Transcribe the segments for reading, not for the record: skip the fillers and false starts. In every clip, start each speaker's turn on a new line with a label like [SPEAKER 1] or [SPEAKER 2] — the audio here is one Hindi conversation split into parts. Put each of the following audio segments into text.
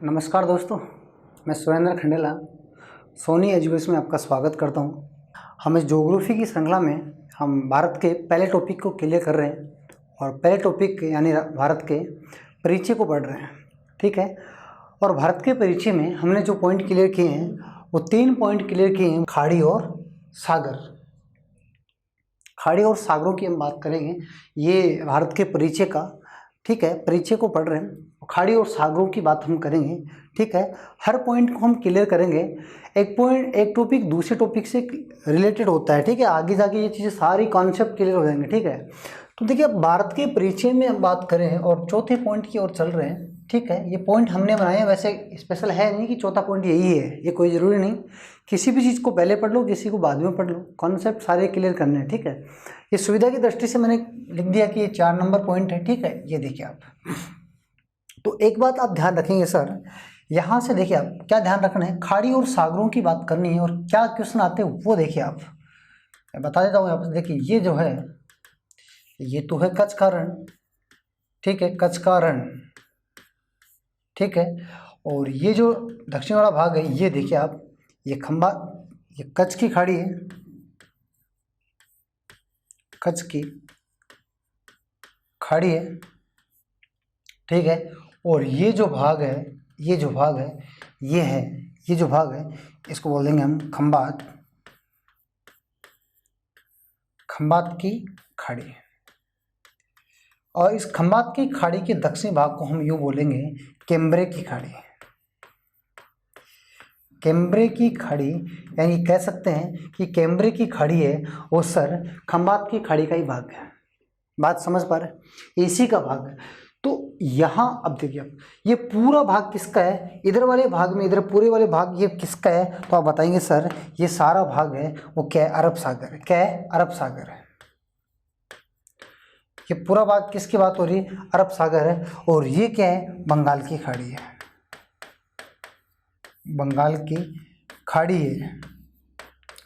[SPEAKER 1] नमस्कार दोस्तों, मैं सुरेंद्र खंडेला सोनी एजुकेशन में आपका स्वागत करता हूं। हम इस ज्योग्राफी की श्रृंखला में हम भारत के पहले टॉपिक को क्लियर कर रहे हैं और पहले टॉपिक यानी भारत के परिचय को पढ़ रहे हैं। ठीक है, और भारत के परिचय में हमने जो पॉइंट क्लियर किए हैं वो 3 पॉइंट क्लियर किए हैं। खाड़ी और सागर, खाड़ी और सागरों की हम बात करेंगे, ये भारत के परिचय का, ठीक है, परिचय को पढ़ रहे हैं। खाड़ी और सागरों की बात हम करेंगे। ठीक है, हर पॉइंट को हम क्लियर करेंगे। एक टॉपिक दूसरे टॉपिक से रिलेटेड होता है। ठीक है, आगे जाके ये चीज़ें सारी कॉन्सेप्ट क्लियर हो जाएंगे। ठीक है, तो देखिए अब भारत के परिचय में हम बात करें और चौथे पॉइंट की ओर चल रहे हैं। ठीक है, ये पॉइंट हमने बनाए हैं, वैसे स्पेशल है नहीं कि चौथा पॉइंट यही है, ये कोई ज़रूरी नहीं। किसी भी चीज़ को पहले पढ़ लो, किसी को बाद में पढ़ लो, कॉन्सेप्ट सारे क्लियर करने हैं। ठीक है, ये सुविधा की दृष्टि से मैंने लिख दिया कि ये 4 नंबर पॉइंट है। ठीक है, ये देखिए आप, तो एक बात आप ध्यान रखेंगे सर, यहाँ से देखिए आप क्या ध्यान रखना है, खाड़ी और सागरों की बात करनी है और क्या क्वेश्चन आते हैं वो देखिए आप। मैं बता देता हूँ यहाँ पर, देखिए ये जो है, ये तो है कच्छ का रण। ठीक है, कच्छ का रण। ठीक है, और ये जो दक्षिण वाला भाग है, ये देखिए आप, ये खंबा, ये कच्छ की खाड़ी है, कच्छ की खाड़ी है। ठीक है, और ये जो भाग है, ये जो भाग है, ये है, ये जो भाग है, इसको बोल देंगे हम खंबात, खंबात की खाड़ी। और इस खंबात की खाड़ी के दक्षिणी भाग को हम यूँ बोलेंगे कैम्ब्रे की खाड़ी। कैम्ब्रे की खाड़ी, यानी कह सकते हैं कि कैम्ब्रे की खाड़ी है वो सर खंबात की खाड़ी का ही भाग है। बात समझ पा रहे, इसी का भाग है। तो यहाँ अब देखिए आप, ये पूरा भाग किसका है, इधर वाले भाग में, इधर पूरे वाले भाग ये किसका है, तो आप बताएंगे सर ये सारा भाग है वो क्या है, अरब सागर है। क्या है, अरब सागर है। ये पूरा भाग किसकी बात हो रही है, अरब सागर है। और ये क्या है, बंगाल की खाड़ी है, बंगाल की खाड़ी है,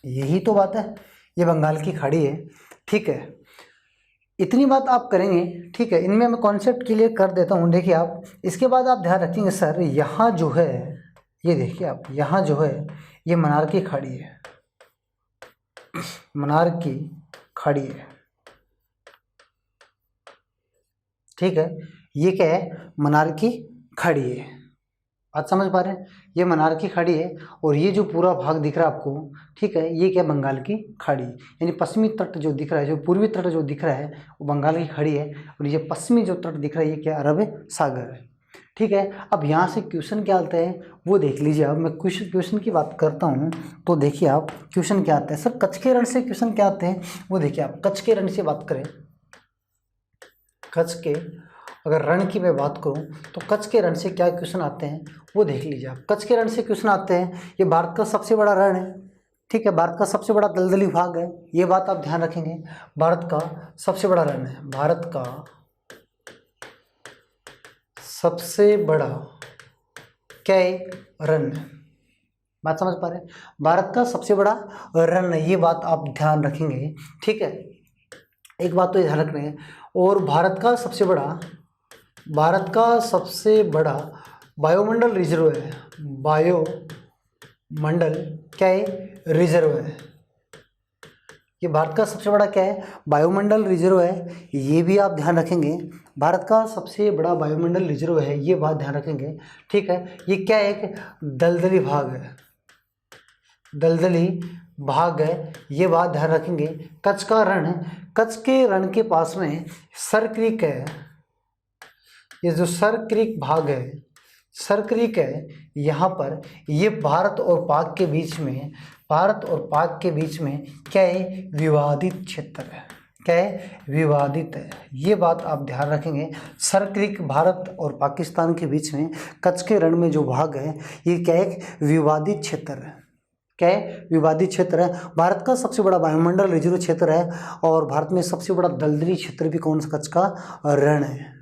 [SPEAKER 1] यही तो बात है, ये बंगाल की खाड़ी है। ठीक है, इतनी बात आप करेंगे। ठीक है, इनमें मैं कॉन्सेप्ट क्लियर कर देता हूँ। देखिए आप, इसके बाद आप ध्यान रखेंगे सर, यहाँ जो है, ये देखिए आप, यहाँ जो है ये मनार की खाड़ी है, मनार की खाड़ी है। ठीक है, ये क्या है, मनार की खाड़ी है। बात समझ पा रहे हैं, ये मनार की खाड़ी है और ये जो पूरा भाग दिख रहा है आपको, ठीक है, ये क्या, बंगाल की खाड़ी, यानी पश्चिमी तट जो दिख रहा है, जो पूर्वी तट जो दिख रहा है वो बंगाल की खाड़ी है, और ये पश्चिमी जो तट दिख रहा है ये क्या, अरब सागर है। ठीक है, अब यहाँ से क्वेश्चन क्या आते हैं वो देख लीजिए। अब मैं क्वेश्चन की बात करता हूँ, तो देखिए आप क्वेश्चन क्या आते हैं सर, कच्छ के रण से क्वेश्चन क्या आते हैं वो देखिए आप। कच्छ के रण से बात करें, कच्छ के अगर रण की मैं बात करूं तो कच्छ के रण से क्या क्वेश्चन आते हैं वो देख लीजिए आप। कच्छ के रण से क्वेश्चन आते हैं, ये भारत का सबसे बड़ा रण है। ठीक है, भारत का सबसे बड़ा दलदली भाग है, ये बात आप ध्यान रखेंगे। भारत का सबसे बड़ा रण है, भारत का सबसे बड़ा क्या है, रण है। बात समझ पा रहे हैं, भारत का सबसे बड़ा रण है, ये बात आप ध्यान रखेंगे। ठीक है, एक बात तो ध्यान रखना है, और भारत का सबसे बड़ा वायुमंडल रिजर्व है, वायुमंडल क्या है, रिजर्व है। ये भारत का सबसे बड़ा क्या है, वायुमंडल रिजर्व है, ये भी आप ध्यान रखेंगे। भारत का सबसे बड़ा वायुमंडल रिजर्व है, ये बात ध्यान रखेंगे। ठीक है, ये क्या है, एक दलदली भाग है, दलदली भाग है, ये बात ध्यान रखेंगे। कच्छ का रण है, कच्छ के रण के पास में सर क्रीक है, ये जो सर क्रीक भाग है, सर क्रीक है यहाँ पर, ये भारत और पाक के बीच में, भारत और पाक के बीच में क्या है, विवादित क्षेत्र है। क्या है, विवादित है, ये बात आप ध्यान रखेंगे। सर क्रीक भारत और पाकिस्तान के बीच में कच्छ के रण में जो भाग है ये क्या है, विवादित क्षेत्र है। क्या है, विवादित क्षेत्र है। भारत का सबसे बड़ा वायुमंडल रिजर्व क्षेत्र है और भारत में सबसे बड़ा दलदली क्षेत्र भी कौन सा, कच्छ का रण है।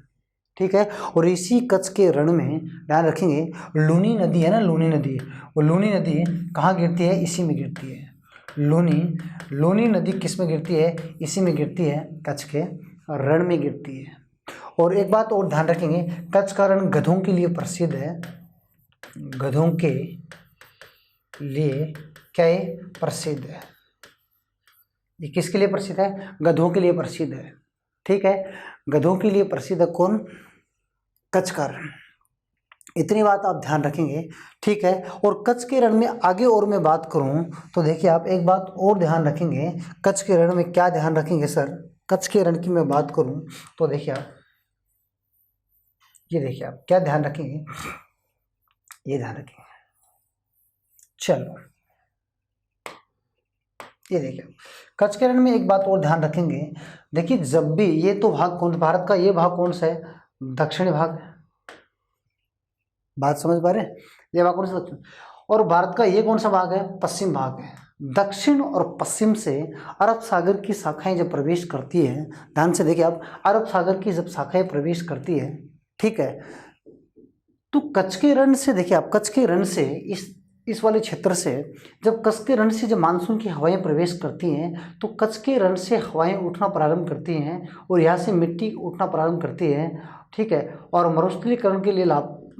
[SPEAKER 1] ठीक है, और इसी कच्छ के रण में ध्यान रखेंगे, लूनी नदी है ना, लूनी नदी, वो लूनी नदी कहाँ गिरती है, इसी में गिरती है। लूनी नदी किस में गिरती है, इसी में गिरती है, कच्छ के रण में गिरती है। और एक बात और ध्यान रखेंगे, कच्छ का रण गधों के लिए प्रसिद्ध है। गधों के लिए क्या ये प्रसिद्ध है? ये किसके लिए प्रसिद्ध है? गधों के लिए प्रसिद्ध है। ठीक है, गधों के लिए प्रसिद्ध है कौन? कच्छ का रण। इतनी बात आप ध्यान रखेंगे। ठीक है, और कच्छ के रण में आगे और मैं बात करूं तो देखिए आप एक बात और ध्यान रखेंगे। कच्छ के रण में क्या ध्यान रखेंगे सर? कच्छ के रण की मैं बात करूं तो देखिए आप, ये देखिए आप क्या ध्यान रखेंगे, ये ध्यान रखेंगे। चलो ये देखिए कच्छ के रण में एक बात और ध्यान रखेंगे। देखिए जब भी ये तो भाग कौन, भारत का ये भाग कौन सा है? दक्षिणी भाग है। बात समझ पा रहे हैं? ये भाग कौन सा? दक्षिण। और भारत का ये कौन सा भाग है? पश्चिम भाग है। दक्षिण और पश्चिम से अरब सागर की शाखाएं जब प्रवेश करती है, ध्यान से देखिए आप, अरब सागर की जब शाखाएं प्रवेश करती है, ठीक है, तो कच्छ के रण से देखिए आप, कच्छ के रण से इस वाले क्षेत्र से जब कच्छ के रण से जब मानसून की हवाएं प्रवेश करती हैं तो कच्छ के रण से हवाएं उठना प्रारंभ करती हैं और यहाँ से मिट्टी उठना प्रारंभ करती है। ठीक है, और मरुस्थलीकरण के लिए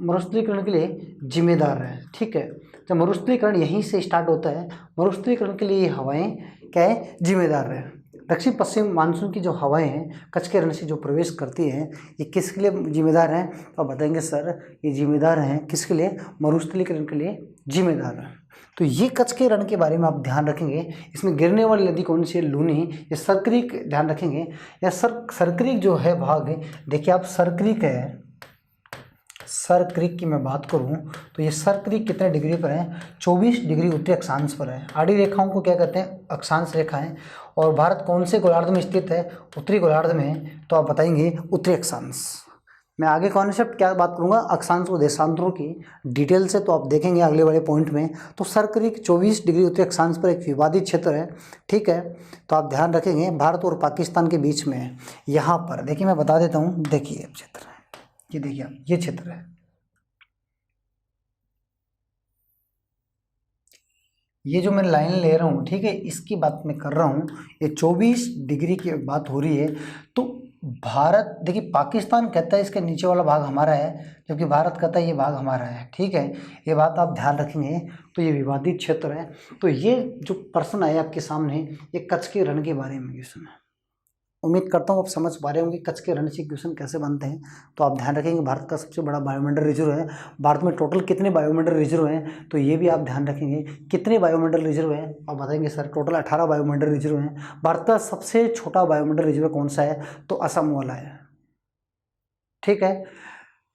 [SPEAKER 1] मरुस्थलीकरण के लिए जिम्मेदार है। ठीक है, जब मरुस्थलीकरण यहीं से स्टार्ट होता है, मरुस्थलीकरण के लिए ये हवाएं क्या है? जिम्मेदार है। दक्षिण पश्चिम मानसून की जो हवाएं हैं कच्छ के रण से जो प्रवेश करती हैं, ये किसके लिए जिम्मेदार हैं? तो आप बताएंगे सर ये जिम्मेदार हैं किसके लिए? मरुस्थलीकरण के लिए जिम्मेदार है। तो ये कच्छ के रण के बारे में आप ध्यान रखेंगे। इसमें गिरने वाली नदी कौन सी है? लूनी। ये सरक्रीक ध्यान रखेंगे। या सरक्रीक जो है भाग, देखिए आप सरक्रीक है, सरक्रीक की मैं बात करूं तो ये सरक्रीक कितने डिग्री पर है? 24 डिग्री उत्तरी अक्षांश पर है। आड़ी रेखाओं को क्या कहते हैं? अक्षांश रेखाएं। और भारत कौन से गोलार्ध में स्थित है? उत्तरी गोलार्ध में। तो आप बताएंगे उत्तरी अक्षांश। मैं आगे कॉन्सेप्ट क्या बात करूंगा? अक्षांश व देशांतरों की डिटेल से, तो आप देखेंगे अगले वाले पॉइंट में। तो सरक्रीक 24 डिग्री उत्तरी अक्षांश पर एक विवादित क्षेत्र है। ठीक है, तो आप ध्यान रखेंगे भारत और पाकिस्तान के बीच में है। यहाँ पर देखिए मैं बता देता हूँ, देखिए क्षेत्र है, ये देखिए आप, ये क्षेत्र है, ये जो मैं लाइन ले रहा हूँ, ठीक है, इसकी बात मैं कर रहा हूँ। ये 24 डिग्री की बात हो रही है। तो भारत, देखिए पाकिस्तान कहता है इसके नीचे वाला भाग हमारा है, जबकि भारत कहता है ये भाग हमारा है। ठीक है, ये बात आप ध्यान रखेंगे। तो ये विवादित क्षेत्र है। तो ये जो प्रश्न आया आपके सामने, ये कच्छ के रण के बारे में क्वेश्चन है। उम्मीद करता हूँ आप समझ पा रहे होंगे कच्छ के रण से क्वेश्चन कैसे बनते हैं। तो आप ध्यान रखेंगे भारत का सबसे बड़ा बायोमंडल रिजर्व है। भारत में टोटल कितने बायोमंडल रिजर्व हैं? तो ये भी आप ध्यान रखेंगे कितने बायोमंडल रिजर्व हैं। आप बताएंगे सर टोटल 18 बायोमंडल रिजर्व हैं। भारत का सबसे छोटा बायोमंडल रिजर्व कौन सा है? तो असम वाला है। ठीक है,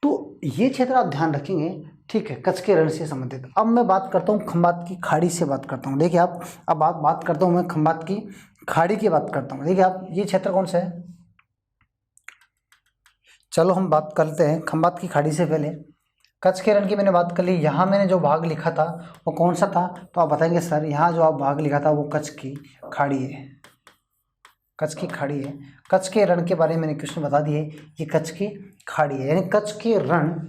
[SPEAKER 1] तो ये क्षेत्र आप ध्यान रखेंगे। ठीक है, कच्छ के रण से संबंधित। अब मैं बात करता हूँ खंबात की खाड़ी से बात करता हूँ। देखिए आप, अब बात करता हूँ मैं खंबात की खाड़ी की बात करता हूँ। देखिए आप, ये क्षेत्र कौन सा है? चलो हम बात करते हैं खंबात की खाड़ी से पहले। कच्छ के रण की मैंने बात कर ली। यहाँ मैंने जो भाग लिखा था वो कौन सा था? तो आप बताएंगे सर यहाँ जो आप भाग लिखा था वो कच्छ की खाड़ी है। कच्छ की खाड़ी है। कच्छ के रण के बारे में मैंने क्वेश्चन बता दिए, ये कच्छ की खाड़ी है, यानी कच्छ के रण।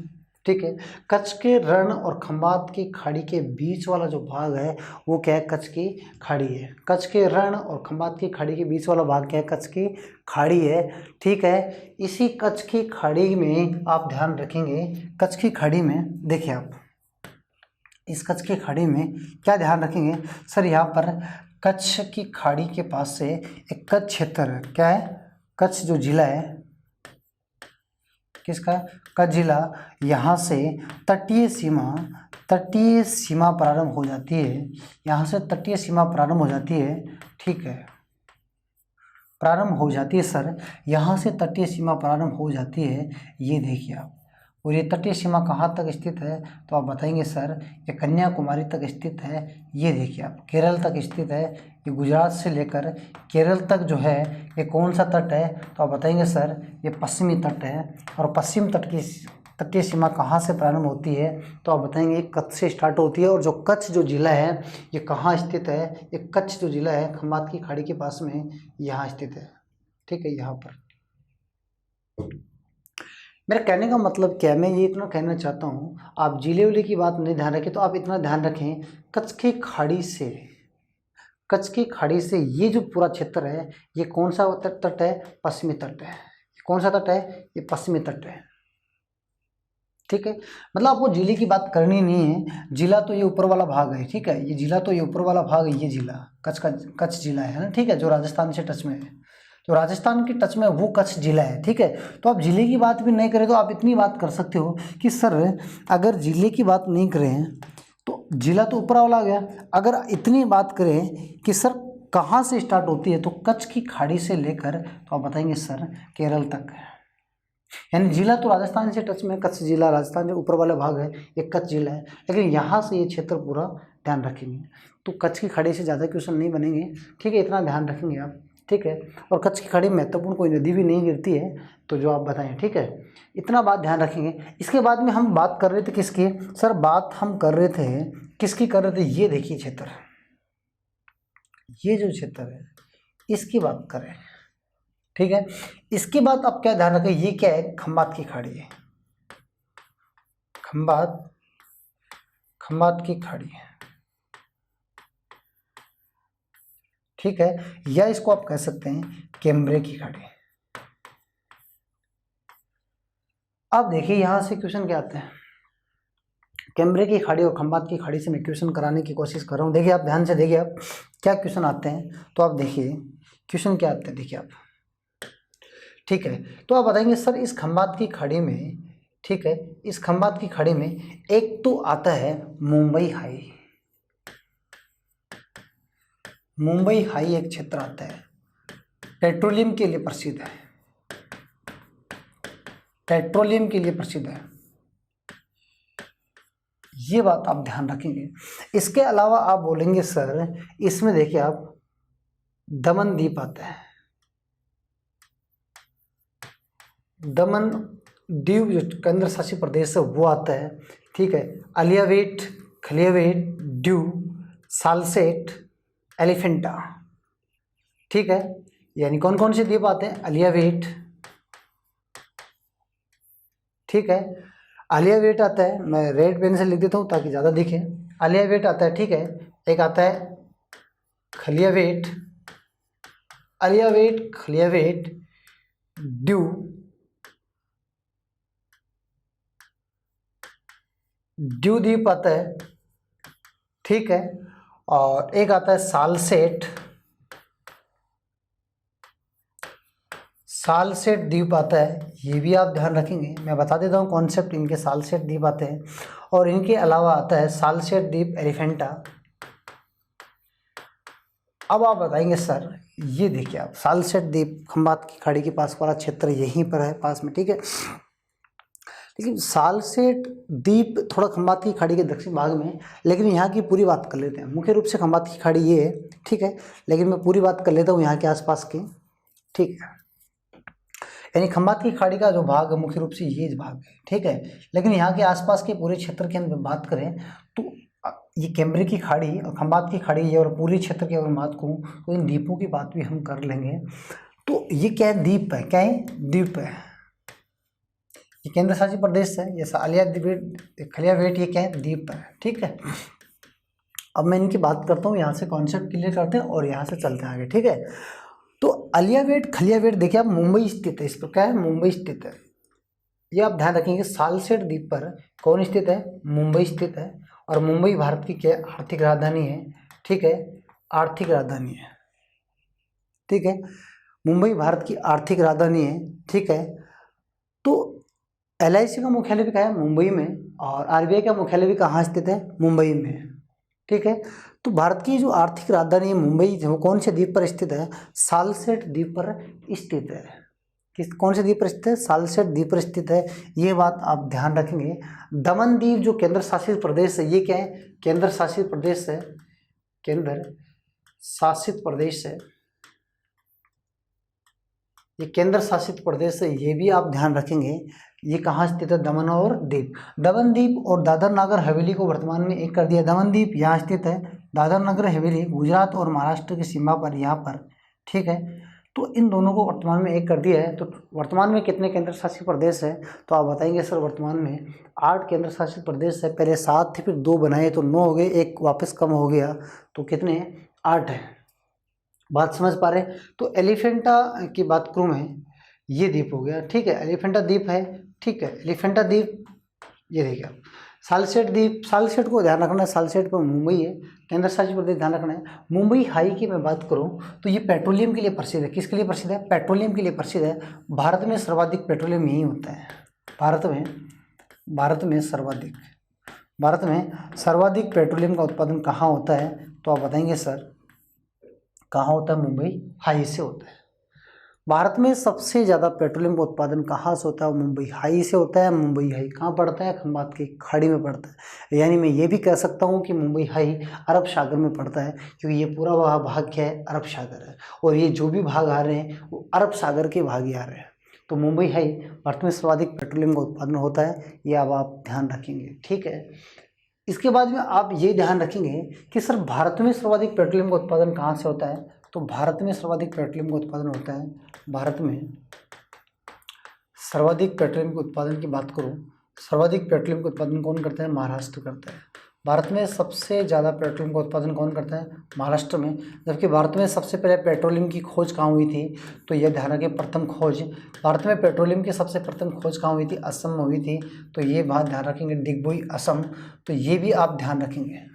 [SPEAKER 1] ठीक है, कच्छ के रण और खंबात की खाड़ी के बीच वाला जो भाग है वो क्या है? कच्छ की खाड़ी है। कच्छ के रण और खंबात की खाड़ी के बीच वाला भाग क्या है? कच्छ की खाड़ी है। ठीक है, इसी कच्छ की खाड़ी में आप ध्यान रखेंगे, कच्छ की खाड़ी में देखिए आप, इस कच्छ की खाड़ी में क्या ध्यान रखेंगे सर? यहाँ पर कच्छ की खाड़ी के पास से एक कच्छ क्षेत्र है। क्या है? कच्छ जो जिला है, किसका? कच्छ जिला। यहाँ से तटीय सीमा प्रारंभ हो जाती है। यहाँ से तटीय सीमा प्रारंभ हो जाती है। ठीक है, प्रारंभ हो जाती है सर, यहाँ से तटीय सीमा प्रारंभ हो जाती है। ये देखिए आप, और ये तटीय सीमा कहाँ तक स्थित है? तो आप बताएंगे सर ये कन्याकुमारी तक स्थित है। ये देखिए आप, केरल तक स्थित है। ये गुजरात से लेकर केरल तक जो है ये कौन सा तट है? तो आप बताएंगे सर ये पश्चिमी तट है। और पश्चिम तट की तटीय सीमा कहाँ से प्रारंभ होती है? तो आप बताएंगे कच्छ से स्टार्ट होती है। और जो कच्छ जो जिला है ये कहाँ स्थित है? ये कच्छ जो जिला है खंबात की खाड़ी के पास में यहाँ स्थित है। ठीक है, यहाँ पर। मेरा कहने का मतलब क्या है, मैं ये इतना कहना चाहता हूँ, आप जिले विले की बात नहीं ध्यान रखें, तो आप इतना ध्यान रखें कच्छ की खाड़ी से, कच्छ की खाड़ी से ये जो पूरा क्षेत्र है ये कौन सा तट है? पश्चिमी तट है। कौन सा तट है? ये पश्चिमी तट है। ठीक है, मतलब आपको जिले की बात करनी नहीं है, जिला तो ये ऊपर वाला भाग है, ठीक है, ये जिला तो ये ऊपर वाला भाग है, ये जिला कच्छ जिला है ना, ठीक है, जो राजस्थान से टच में है, जो राजस्थान के टच में वो कच्छ जिला है, ठीक है। तो आप जिले की बात भी नहीं करें तो आप इतनी बात कर सकते हो कि सर अगर जिले की बात नहीं करें तो जिला तो ऊपर वाला आ गया, अगर इतनी बात करें कि सर कहाँ से स्टार्ट होती है तो कच्छ की खाड़ी से लेकर, तो आप बताएंगे सर केरल तक, यानी जिला तो राजस्थान से टच में, कच्छ जिला राजस्थान जो ऊपर वाला भाग है ये कच्छ जिला है, लेकिन यहाँ से ये क्षेत्र पूरा ध्यान रखेंगे, तो कच्छ की खाड़ी से ज़्यादा क्वेश्चन नहीं बनेंगे, ठीक है, इतना ध्यान रखेंगे आप, ठीक है। और कच्छ की खाड़ी में महत्वपूर्ण कोई नदी भी नहीं गिरती है, तो जो आप बताएं, ठीक है, इतना बात ध्यान रखेंगे। इसके बाद में हम बात कर रहे थे किसकी, सर बात हम कर रहे थे किसकी कर रहे थे, ये देखिए क्षेत्र, ये जो क्षेत्र है इसकी बात करें, ठीक है। इसके बाद आप क्या ध्यान रखें, ये क्या है, खंबात की खाड़ी है, खंबात की खाड़ी है, ठीक है, या इसको आप कह सकते हैं कैम्ब्रे की खाड़ी। अब देखिए यहां से क्वेश्चन क्या आते हैं, कैम्ब्रे की खाड़ी और खंबात की खाड़ी से मैं क्वेश्चन कराने की कोशिश कर रहा हूँ, देखिए आप ध्यान से देखिए आप क्या क्वेश्चन आते हैं, तो आप देखिए क्वेश्चन क्या आते हैं, देखिए आप, ठीक है। तो आप बताएंगे सर इस खंबात की खाड़ी में, ठीक है, इस खंबात की खाड़ी में एक तो आता है मुंबई हाई, मुंबई हाई एक क्षेत्र आता है, पेट्रोलियम के लिए प्रसिद्ध है, पेट्रोलियम के लिए प्रसिद्ध है, ये बात आप ध्यान रखेंगे। इसके अलावा आप बोलेंगे सर इसमें देखिए आप दमन द्वीप आता है, दमन द्वीप जो केंद्र शासित प्रदेश है वो आता है, ठीक है, अलियावेट, खलियावेट, ड्यू, सालसेट, एलिफेंटा, ठीक है, यानी कौन कौन से द्वीप आते हैं, अलियावेट, ठीक है, अलियावेट आता है, मैं रेड पेन से लिख देता हूँ ताकि ज़्यादा दिखे, अलियावेट आता है, ठीक है, एक आता है खलियावेट, अलियावेट, खलियावेट, ड्यू, ड्यू द्वीप आता है, ठीक है, और एक आता है सालसेट, सालसेट द्वीप आता है, ये भी आप ध्यान रखेंगे, मैं बता देता हूँ कॉन्सेप्ट, इनके सालसेट द्वीप आते हैं, और इनके अलावा आता है सालसेट द्वीप, एलिफेंटा। अब आप बताएंगे सर ये देखिए आप सालसेट द्वीप खंबात की खाड़ी के पास वाला क्षेत्र यहीं पर है पास में, ठीक है, लेकिन सालसेट द्वीप थोड़ा खंबात की खाड़ी के दक्षिण भाग में, लेकिन यहाँ की पूरी बात कर लेते हैं, मुख्य रूप से खंबात की खाड़ी ये है, ठीक है, लेकिन मैं पूरी बात कर लेता हूँ यहाँ के आसपास की, ठीक है, यानी खंबात की खाड़ी का जो भाग है मुख्य रूप से ये भाग है, ठीक है, लेकिन यहाँ के आसपास के पूरे क्षेत्र की हम बात करें तो ये कैम्ब्रे की खाड़ी और खंबात की खाड़ी ये और पूरे क्षेत्र की अगर बात करूँ तो इन द्वीपों की बात भी हम कर लेंगे। तो ये क्या है, द्वीप है, क्या है, द्वीप है, ये केंद्र शासित प्रदेश है, ये अलियावेट, खलियावेट, ये क्या है, द्वीप है, ठीक है। अब मैं इनकी बात करता हूँ, यहाँ से कॉन्सेप्ट क्लियर करते हैं और यहाँ से चलते हैं आगे, ठीक है। तो अलियावेट, खलियावेट देखिए आप मुंबई स्थित है, इस पर क्या है, मुंबई स्थित है, ये आप ध्यान रखेंगे। सालसेट द्वीप पर कौन स्थित है, मुंबई स्थित है, और मुंबई भारत की क्या आर्थिक राजधानी है, ठीक है, आर्थिक राजधानी है, ठीक है, मुंबई भारत की आर्थिक राजधानी है, ठीक है। तो LIC का मुख्यालय भी कहाँ है, मुंबई में, और RBI का मुख्यालय भी कहाँ स्थित है, मुंबई में, ठीक है। तो भारत की जो आर्थिक राजधानी है मुंबई, जो कौन से द्वीप पर स्थित है, सालसेट द्वीप पर स्थित है, किस कौन से द्वीप पर स्थित है, सालसेट द्वीप पर स्थित है, ये बात आप ध्यान रखेंगे। दमन द्वीप जो केंद्र शासित प्रदेश है, ये क्या है, केंद्र शासित प्रदेश है, केंद्र शासित प्रदेश है, ये केंद्र शासित प्रदेश है, ये भी आप ध्यान रखेंगे। ये कहाँ स्थित है, दमन और दीप, दमन द्वीप और दादर नगर हवेली को वर्तमान में एक कर दिया, दमन द्वीप यहाँ स्थित है, दादर नगर हवेली गुजरात और महाराष्ट्र की सीमा पर यहाँ पर, ठीक है। तो इन दोनों को वर्तमान में एक कर दिया है। तो वर्तमान में कितने केंद्र शासित प्रदेश है, तो आप बताएंगे सर वर्तमान में 8 केंद्र शासित प्रदेश है, पहले 7 थे फिर 2 बनाए तो 9 हो गए, एक वापस कम हो गया, तो कितने 8 है, बात समझ पा रहे। तो एलिफेंटा की बात करूँ मैं, ये द्वीप हो गया, ठीक है, एलिफेंटा द्वीप है, ठीक है, एलिफेंटा द्वीप ये देखिए आप, सालसेट द्वीप, सालसेट को ध्यान रखना है, सालसेट पर मुंबई है, केंद्र शासित प्रदेश ध्यान रखना है। मुंबई हाई की मैं बात करूं तो ये पेट्रोलियम के लिए प्रसिद्ध है। किसके लिए प्रसिद्ध है? पेट्रोलियम के लिए प्रसिद्ध है। भारत में सर्वाधिक पेट्रोलियम यही होता है। भारत में सर्वाधिक पेट्रोलियम का उत्पादन कहाँ होता है? तो आप बताएंगे सर कहाँ होता है? मुंबई हाई से होता है। भारत में सबसे ज़्यादा पेट्रोलियम का उत्पादन कहाँ से होता है? मुंबई हाई से होता है। मुंबई हाई कहाँ पड़ता है? खंबात की खाड़ी में पड़ता है। यानी मैं ये भी कह सकता हूँ कि मुंबई हाई अरब सागर में पड़ता है, क्योंकि ये पूरा वह भाग क्या है? अरब सागर है, और ये जो भी भाग आ रहे हैं वो अरब सागर के भाग ही आ रहे हैं। तो मुंबई हाई भारत में सर्वाधिक पेट्रोलियम का उत्पादन होता है, ये अब आप ध्यान रखेंगे, ठीक है। इसके बाद में आप ये ध्यान रखेंगे कि सर भारत में सर्वाधिक पेट्रोलियम का उत्पादन कहाँ से होता है? तो भारत में सर्वाधिक पेट्रोलियम का उत्पादन होता है, भारत में सर्वाधिक पेट्रोलियम के उत्पादन की बात करूँ, सर्वाधिक पेट्रोलियम का उत्पादन कौन करता है? महाराष्ट्र करता है। भारत में सबसे ज़्यादा पेट्रोलियम का उत्पादन कौन करता है? महाराष्ट्र में। जबकि भारत में सबसे पहले पेट्रोलियम की खोज कहाँ हुई थी? तो यह ध्यान रखें, प्रथम खोज भारत में पेट्रोलियम की सबसे प्रथम खोज कहाँ हुई थी? असम में हुई थी। तो ये बात ध्यान रखेंगे, डिगबोई असम। तो ये भी आप ध्यान रखेंगे,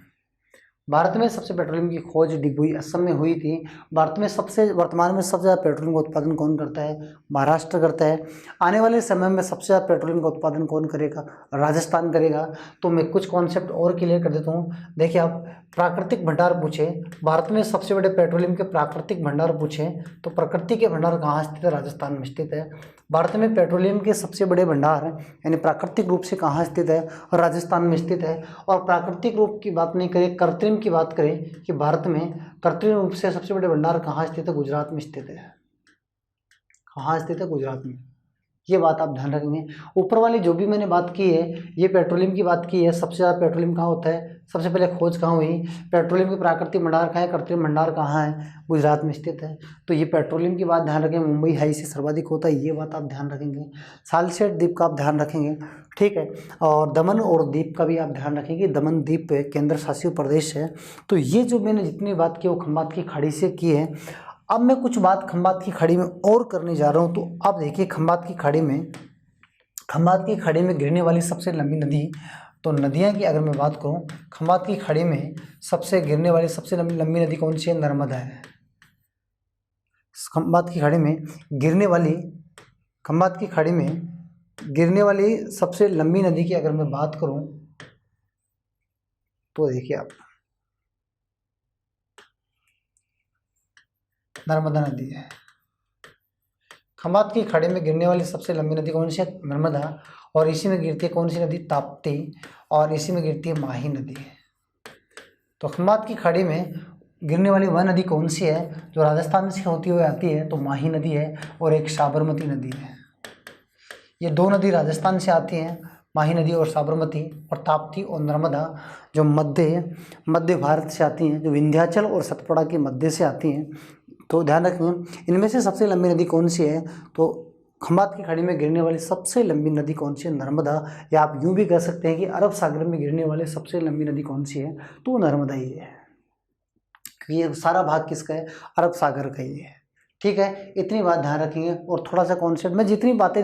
[SPEAKER 1] भारत में सबसे पेट्रोलियम की खोज डिगबोई असम में हुई थी। भारत में वर्तमान में सबसे ज़्यादा पेट्रोलियम का उत्पादन कौन करता है? महाराष्ट्र करता है। आने वाले समय में सबसे ज़्यादा पेट्रोलियम का उत्पादन कौन करेगा? राजस्थान करेगा। तो मैं कुछ कॉन्सेप्ट और क्लियर कर देता हूँ। देखिए आप, प्राकृतिक भंडार पूछे, भारत में सबसे बड़े पेट्रोलियम के प्राकृतिक भंडार पूछे तो प्रकृति के भंडार कहाँ स्थित है? राजस्थान में स्थित है। भारत में पेट्रोलियम के सबसे बड़े भंडार यानी प्राकृतिक रूप से कहाँ स्थित है? राजस्थान में स्थित है। और प्राकृतिक रूप की बात नहीं करें, कृत्रिम की बात करें कि भारत में कृत्रिम रूप से सबसे बड़े भंडार कहाँ स्थित है? गुजरात में स्थित है। कहाँ स्थित है? गुजरात में। ये बात आप ध्यान रखेंगे। ऊपर वाली जो भी मैंने बात की है, ये पेट्रोलियम की बात की है। सबसे ज़्यादा पेट्रोलियम कहाँ होता है? सबसे पहले खोज कहाँ हुई? पेट्रोलियम के प्राकृतिक भंडार कहाँ है? कृत्रिम भंडार कहाँ है? गुजरात में स्थित है। तो ये पेट्रोलियम की बात ध्यान रखें, मुंबई हाई से सर्वाधिक होता है, ये बात आप ध्यान रखेंगे। सालसेट द्वीप का आप ध्यान रखेंगे, ठीक है। और दमन और दीप का भी आप ध्यान रखेंगे। दमन द्वीप केंद्र शासित प्रदेश है। तो ये जो मैंने जितनी बात की वो खंबात की खाड़ी से की है। अब मैं कुछ बात खंबात की खाड़ी में और करने जा रहा हूँ। तो आप देखिए, खंबात की खाड़ी में गिरने वाली सबसे लंबी नदी, तो नदियाँ की अगर मैं बात करूँ, खंबात की खाड़ी में गिरने वाली सबसे लंबी नदी कौन सी है? नर्मदा है। खंबात की खाड़ी में गिरने वाली सबसे लंबी नदी की अगर मैं बात करूँ तो देखिए आप, नर्मदा नदी है। खंबात की खाड़ी में गिरने वाली सबसे लंबी नदी कौन सी है? नर्मदा। और इसी में गिरती है कौन सी नदी? ताप्ती। और इसी में गिरती है माही नदी। तो खंबात की खाड़ी में गिरने वाली वह नदी कौन सी है जो राजस्थान से होती हुई आती है? तो माही नदी है, और एक साबरमती नदी है। ये दो नदी राजस्थान से आती हैं, माही नदी और साबरमती। और ताप्ती और नर्मदा जो मध्य भारत से आती हैं, जो विंध्याचल और सतपुड़ा के मध्य से आती हैं। तो ध्यान रखें, इनमें से सबसे लंबी नदी कौन सी है? तो खंबात की खाड़ी में गिरने वाली सबसे लंबी नदी कौन सी है? नर्मदा। या आप यूँ भी कह सकते हैं कि अरब सागर में गिरने वाली सबसे लंबी नदी कौन सी है? तो वो नर्मदा ही है, क्योंकि ये सारा भाग किसका है? अरब सागर का ही है, ठीक है। इतनी बात ध्यान रखेंगे। और थोड़ा सा कॉन्सेप्ट, मैं जितनी बातें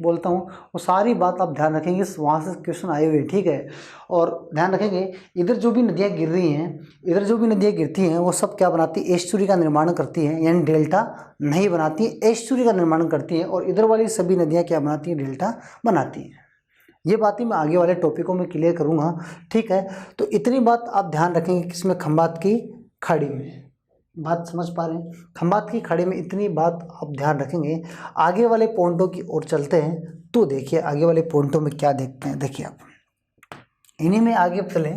[SPEAKER 1] बोलता हूँ वो सारी बात आप ध्यान रखेंगे, वहाँ से क्वेश्चन आए हुए हैं, ठीक है। और ध्यान रखेंगे, इधर जो भी नदियाँ गिर रही हैं, इधर जो भी नदियाँ गिरती हैं वो सब क्या बनाती है? एस्चुरी का निर्माण करती हैं, यानी डेल्टा नहीं बनाती है, एस्चुरी का निर्माण करती हैं। और इधर वाली सभी नदियाँ क्या बनाती हैं? डेल्टा बनाती हैं। ये बातें मैं आगे वाले टॉपिकों में क्लियर करूँगा, ठीक है। तो इतनी बात आप ध्यान रखेंगे किसमें? खंबात की खाड़ी में। बात समझ पा रहे हैं? खंबात की खाड़ी में इतनी बात आप ध्यान रखेंगे। आगे वाले पॉइंटों की ओर चलते हैं। तो देखिए आगे वाले पॉइंटों में क्या देखते हैं। देखिए आप, इन्हीं में आगे चले।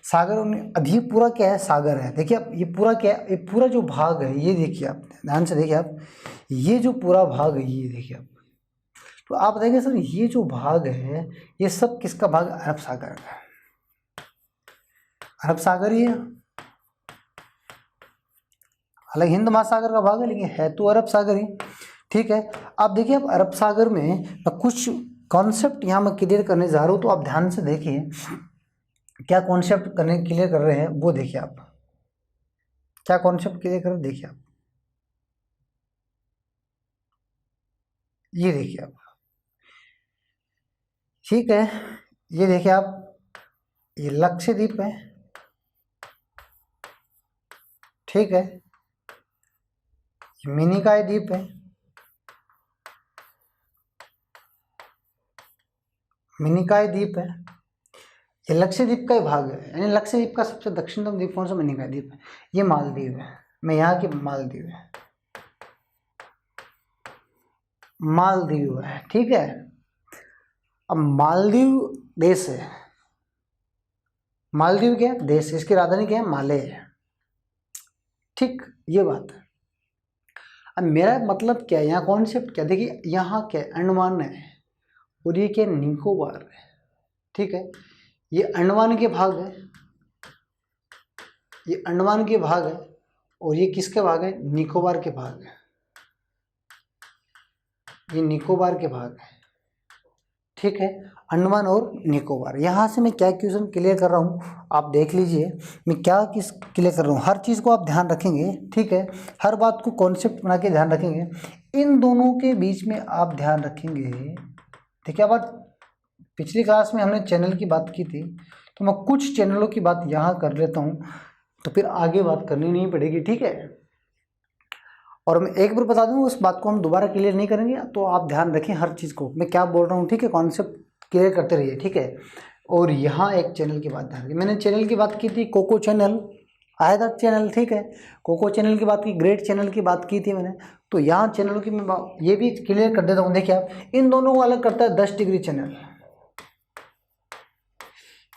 [SPEAKER 1] सागर अधिक पूरा क्या है? सागर है। देखिए आप, ये पूरा क्या है? ये पूरा जो भाग है, ये देखिए आप ध्यान से देखिए आप, ये जो पूरा भाग है, ये देखिए आप। तो आप देखिए सर, ये जो भाग है ये सब किसका भाग? अरब सागर का। अरब सागर ही है, हालांकि हिंद महासागर का भाग है, लेकिन है तो अरब सागर ही, ठीक है। आप देखिए, आप अरब सागर में कुछ कॉन्सेप्ट यहाँ मैं क्लियर करने जा रहा हूँ। तो आप ध्यान से देखिए क्या कॉन्सेप्ट क्लियर कर रहे हैं, वो देखिए आप क्या कॉन्सेप्ट क्लियर कर रहे हैं। देखिए आप, ये देखिए आप, ठीक है। ये देखिए आप, ये लक्षद्वीप है, ठीक है, मिनिकॉय द्वीप है, मिनिकॉय द्वीप है, ये लक्षद्वीप का ही भाग है, यानी लक्षद्वीप का सबसे दक्षिणतम द्वीप कौन सा, मिनिकॉय द्वीप है। ये मालदीव है, मैं यहाँ की मालदीव है, मालदीव है, ठीक है। अब मालदीव देश है, मालदीव क्या है, देश, इसकी राजधानी क्या है, माले है, ठीक, ये बात है। अब मेरा मतलब क्या है, यहाँ कॉन्सेप्ट क्या, देखिए यहाँ क्या है, अंडमान है और ये क्या, निकोबार है, ठीक है। ये अंडमान के भाग है, ये अंडमान के भाग है, और ये किसके भाग है, निकोबार के भाग है, ये निकोबार के भाग है, ठीक है, अंडमान और निकोबार। यहाँ से मैं क्या क्वेश्चन क्लियर कर रहा हूँ आप देख लीजिए, मैं क्या किस क्लियर कर रहा हूँ, हर चीज़ को आप ध्यान रखेंगे, ठीक है, हर बात को कॉन्सेप्ट बना के ध्यान रखेंगे। इन दोनों के बीच में आप ध्यान रखेंगे, देखिए अब पिछली क्लास में हमने चैनल की बात की थी, तो मैं कुछ चैनलों की बात यहाँ कर लेता हूँ, तो फिर आगे बात करनी नहीं पड़ेगी, ठीक है। और मैं एक बार बता दूँ, उस बात को हम दोबारा क्लियर नहीं करेंगे, तो आप ध्यान रखें हर चीज़ को, मैं क्या बोल रहा हूँ, ठीक है, कॉन्सेप्ट क्लियर करते रहिए, ठीक है। और यहाँ एक चैनल की बात ध्यान रखिए, मैंने चैनल की बात की थी, कोको चैनल आया था चैनल, ठीक है, कोको चैनल की बात की, ग्रेट चैनल की बात की थी मैंने। तो यहाँ चैनलों की मैं ये भी क्लियर कर देता हूँ, देखिए आप, इन दोनों को अलग करता है 10 डिग्री चैनल,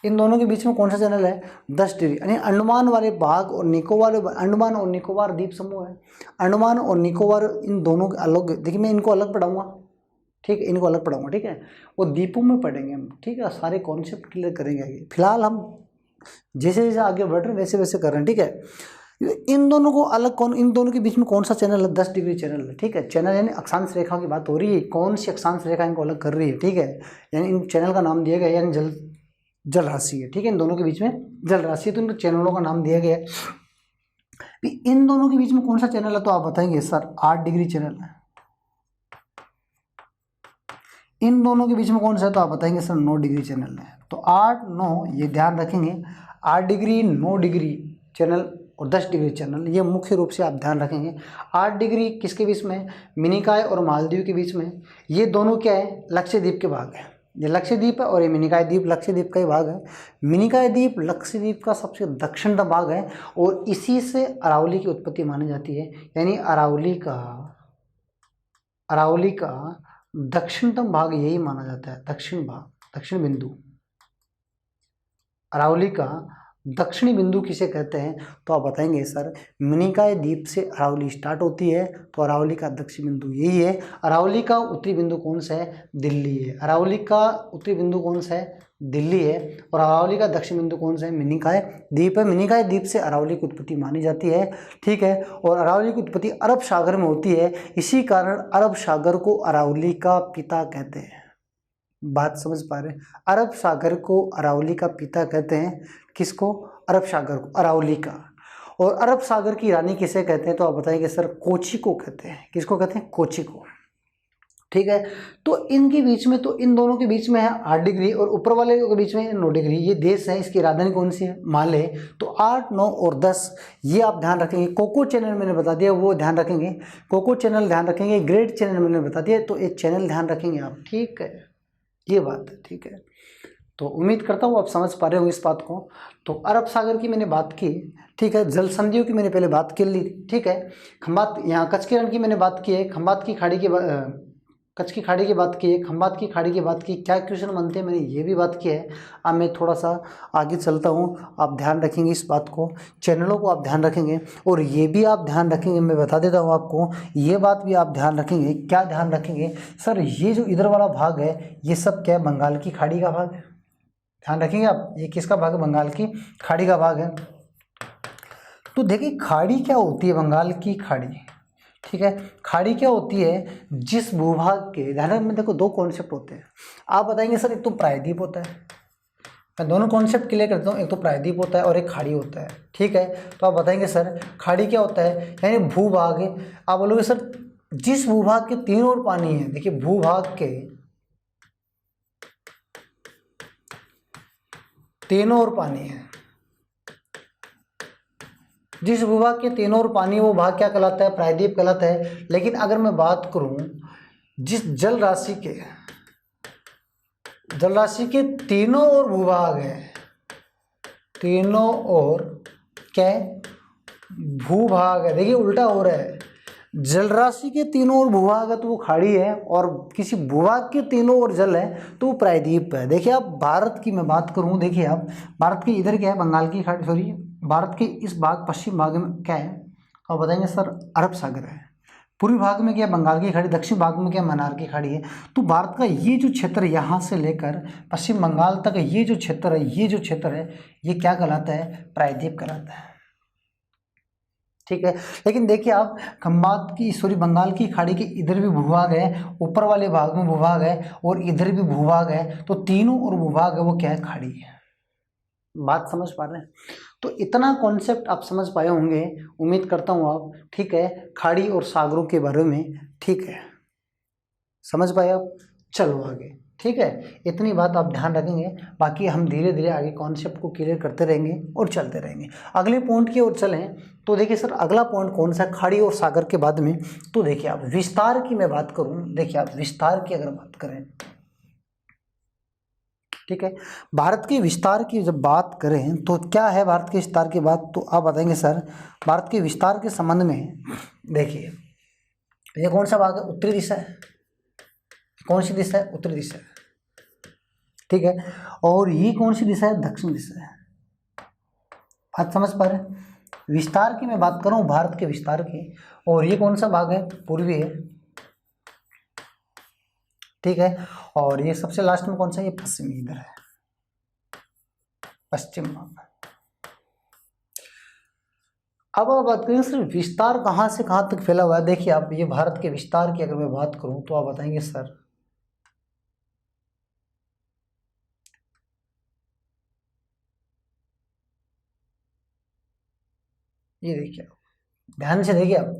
[SPEAKER 1] इन दोनों के बीच में कौन सा चैनल है, 10 डिग्री, यानी अंडमान वाले भाग और निकोबार, अंडमान और निकोबार द्वीप समूह है, अंडमान और निकोबार, इन दोनों के अलग, देखिए मैं इनको अलग पढ़ाऊंगा, ठीक है, इनको अलग पढ़ाऊंगा, ठीक है, वो द्वीपों में पढ़ेंगे हम, ठीक है, सारे कॉन्सेप्ट क्लियर करेंगे आगे। फिलहाल हम जैसे जैसे आगे बढ़ रहे हैं वैसे वैसे कर रहे हैं, ठीक है। इन दोनों को अलग, कौन, इन दोनों के बीच में कौन सा चैनल है, 10 डिग्री चैनल है, ठीक है। चैनल यानी अक्षांश रेखा की बात हो रही है, कौन सी अक्षांश रेखा इनको अलग कर रही है, ठीक है, यानी इन चैनल का नाम दिया गया, यानी जल राशि है, ठीक है, इन दोनों के बीच में जल राशि है, तो इन चैनलों का नाम दिया गया है। इन दोनों के बीच में कौन सा चैनल है, तो आप बताएंगे सर 8 डिग्री चैनल है। इन दोनों के बीच में कौन सा है, तो आप बताएंगे सर 9 डिग्री चैनल है। तो 8 9 ये ध्यान रखेंगे, 8 डिग्री 9 डिग्री चैनल और 10 डिग्री चैनल, ये मुख्य रूप से आप ध्यान रखेंगे। 8 डिग्री किसके बीच में, मिनिकॉय और मालदीव के बीच में, ये दोनों क्या है, लक्षद्वीप के भाग है, ये लक्षद्वीप है और ये मिनिकॉय द्वीप लक्षद्वीप का ही भाग है। मिनिकॉय द्वीप लक्षद्वीप का सबसे दक्षिणतम भाग है और इसी से अरावली की उत्पत्ति मानी जाती है, यानी अरावली का दक्षिणतम भाग यही माना जाता है, दक्षिण भाग, दक्षिण बिंदु, अरावली का दक्षिणी बिंदु किसे कहते हैं, तो आप बताएंगे सर मिनिकॉय द्वीप से अरावली स्टार्ट होती है, तो अरावली का दक्षिण बिंदु यही है। अरावली का उत्तरी बिंदु कौन सा है, दिल्ली है, अरावली का उत्तरी बिंदु कौन सा है, दिल्ली है, और अरावली का दक्षिण बिंदु कौन सा है, मिनिकॉय द्वीप है। मिनिकॉय द्वीप से अरावली की उत्पत्ति मानी जाती है, ठीक है, और अरावली की उत्पत्ति अरब सागर में होती है, इसी कारण अरब सागर को अरावली का पिता कहते हैं। बात समझ पा रहे हैं, अरब सागर को अरावली का पिता कहते हैं, किसको, अरब सागर को, अरावली का। और अरब सागर की रानी किसे कहते हैं, तो आप बताएंगे सर कोची को कहते हैं, किसको कहते हैं, कोची को, ठीक है। तो इनके बीच में, तो इन दोनों के बीच में है 8 डिग्री और ऊपर वाले के बीच में 9 डिग्री, ये देश है, इसकी राजधानी कौन सी है, माले। तो 8 9 और 10 ये आप ध्यान रखेंगे। कोको चैनल मैंने बता दिया, वो ध्यान रखेंगे, कोको चैनल ध्यान रखेंगे, ग्रेट चैनल मैंने बता दिया, तो ये चैनल ध्यान रखेंगे आप, ठीक है, ये बात है, ठीक है। तो उम्मीद करता हूँ आप समझ पा रहे हो इस बात को। तो अरब सागर की मैंने बात की, ठीक है, जल संधियों की मैंने पहले बात कर ली, ठीक है, खंबात, यहाँ कच्छ के रण की मैंने बात की है, खंबात की खाड़ी की कच्छ की खाड़ी की बात की है, खंबात की खाड़ी की बात की, क्या क्वेश्चन बनते हैं मैंने ये भी बात की है। अब मैं थोड़ा सा आगे चलता हूँ, आप ध्यान रखेंगे इस बात को, चैनलों को आप ध्यान रखेंगे, और ये भी आप ध्यान रखेंगे, मैं बता देता हूँ आपको, ये बात भी आप ध्यान रखेंगे। क्या ध्यान रखेंगे सर, ये जो इधर वाला भाग है ये सब क्या है, बंगाल की खाड़ी का भाग है, ध्यान रखेंगे आप, ये किसका भाग है, बंगाल की खाड़ी का भाग है। तो देखिए खाड़ी क्या होती है, बंगाल की खाड़ी, ठीक है, खाड़ी क्या होती है, जिस भूभाग के, ध्यान में देखो 2 कॉन्सेप्ट होते हैं, आप बताएंगे सर एक तो प्रायद्वीप होता है, मैं दोनों कॉन्सेप्ट क्लियर करता हूँ, एक तो प्रायद्वीप होता है और एक खाड़ी होता है, ठीक है। तो आप बताएंगे सर खाड़ी क्या होता है, यानी भूभाग, आप बोलोगे सर जिस भूभाग के 3 ओर पानी है, देखिए भूभाग के तीनों ओर पानी है, जिस भूभाग के तीनों ओर पानी वो भाग क्या कहलाता है? प्रायद्वीप कहलाता है। लेकिन अगर मैं बात करूं जिस जल राशि के तीनों ओर भूभाग है, तीनों ओर क्या है? भूभाग है। देखिए उल्टा हो रहा है, जल राशि के तीनों ओर भूभाग है तो वो खाड़ी है, और किसी भूभाग के तीनों ओर जल है तो वो प्रायद्वीप है। देखिए आप भारत की मैं बात करूं, देखिए आप भारत के इधर क्या है? बंगाल की खाड़ी, सॉरी भारत के इस भाग पश्चिम भाग में क्या है? आप बताएंगे सर अरब सागर है। पूर्वी भाग में क्या? बंगाल की खाड़ी। दक्षिण भाग में क्या? मन्नार की खाड़ी है। तो भारत का ये जो क्षेत्र यहाँ से लेकर पश्चिम बंगाल तक ये जो क्षेत्र है, ये क्या कहलाता है? प्रायद्वीप कहलाता है। ठीक है। लेकिन देखिए आप बंगाल की खाड़ी के इधर भी भूभाग है, ऊपर वाले भाग में भूभाग है, और इधर भी भूभाग है, तो तीनों और भूभाग है वो क्या है? खाड़ी है। बात समझ पा रहे हैं? तो इतना कॉन्सेप्ट आप समझ पाए होंगे, उम्मीद करता हूँ आप। ठीक है, खाड़ी और सागरों के बारे में। ठीक है, समझ पाए आप? चलो आगे। ठीक है, इतनी बात आप ध्यान रखेंगे, बाकी हम धीरे धीरे आगे कॉन्सेप्ट को क्लियर करते रहेंगे और चलते रहेंगे। अगले पॉइंट की ओर चलें तो देखिए सर अगला पॉइंट कौन सा? खाड़ी और सागर के बाद में। तो देखिए आप विस्तार की मैं बात करूं, देखिए आप विस्तार की अगर बात करें, ठीक है, भारत के विस्तार की जब बात करें तो क्या है भारत के विस्तार की बात? तो आप बताएंगे सर भारत के विस्तार के संबंध में देखिए ये कौन सा भाग है? उत्तरी दिशा है। कौन सी दिशा है? उत्तरी दिशा है। ठीक है, और ये कौन सी दिशा है? दक्षिण दिशा है। बात समझ पा रहे हैं? विस्तार की मैं बात कर रहा हूँ, भारत के विस्तार की, और ये कौन सा भाग है? पूर्वी है। ठीक है, और ये सबसे लास्ट में कौन सा? ये पश्चिमी इधर है, पश्चिम भाग। अब आप बात करें सर विस्तार कहाँ से कहाँ तक फैला हुआ है। देखिए आप ये भारत के विस्तार की अगर मैं बात करूं तो आप बताएंगे सर ये देखिए आप ध्यान से देखिए आप,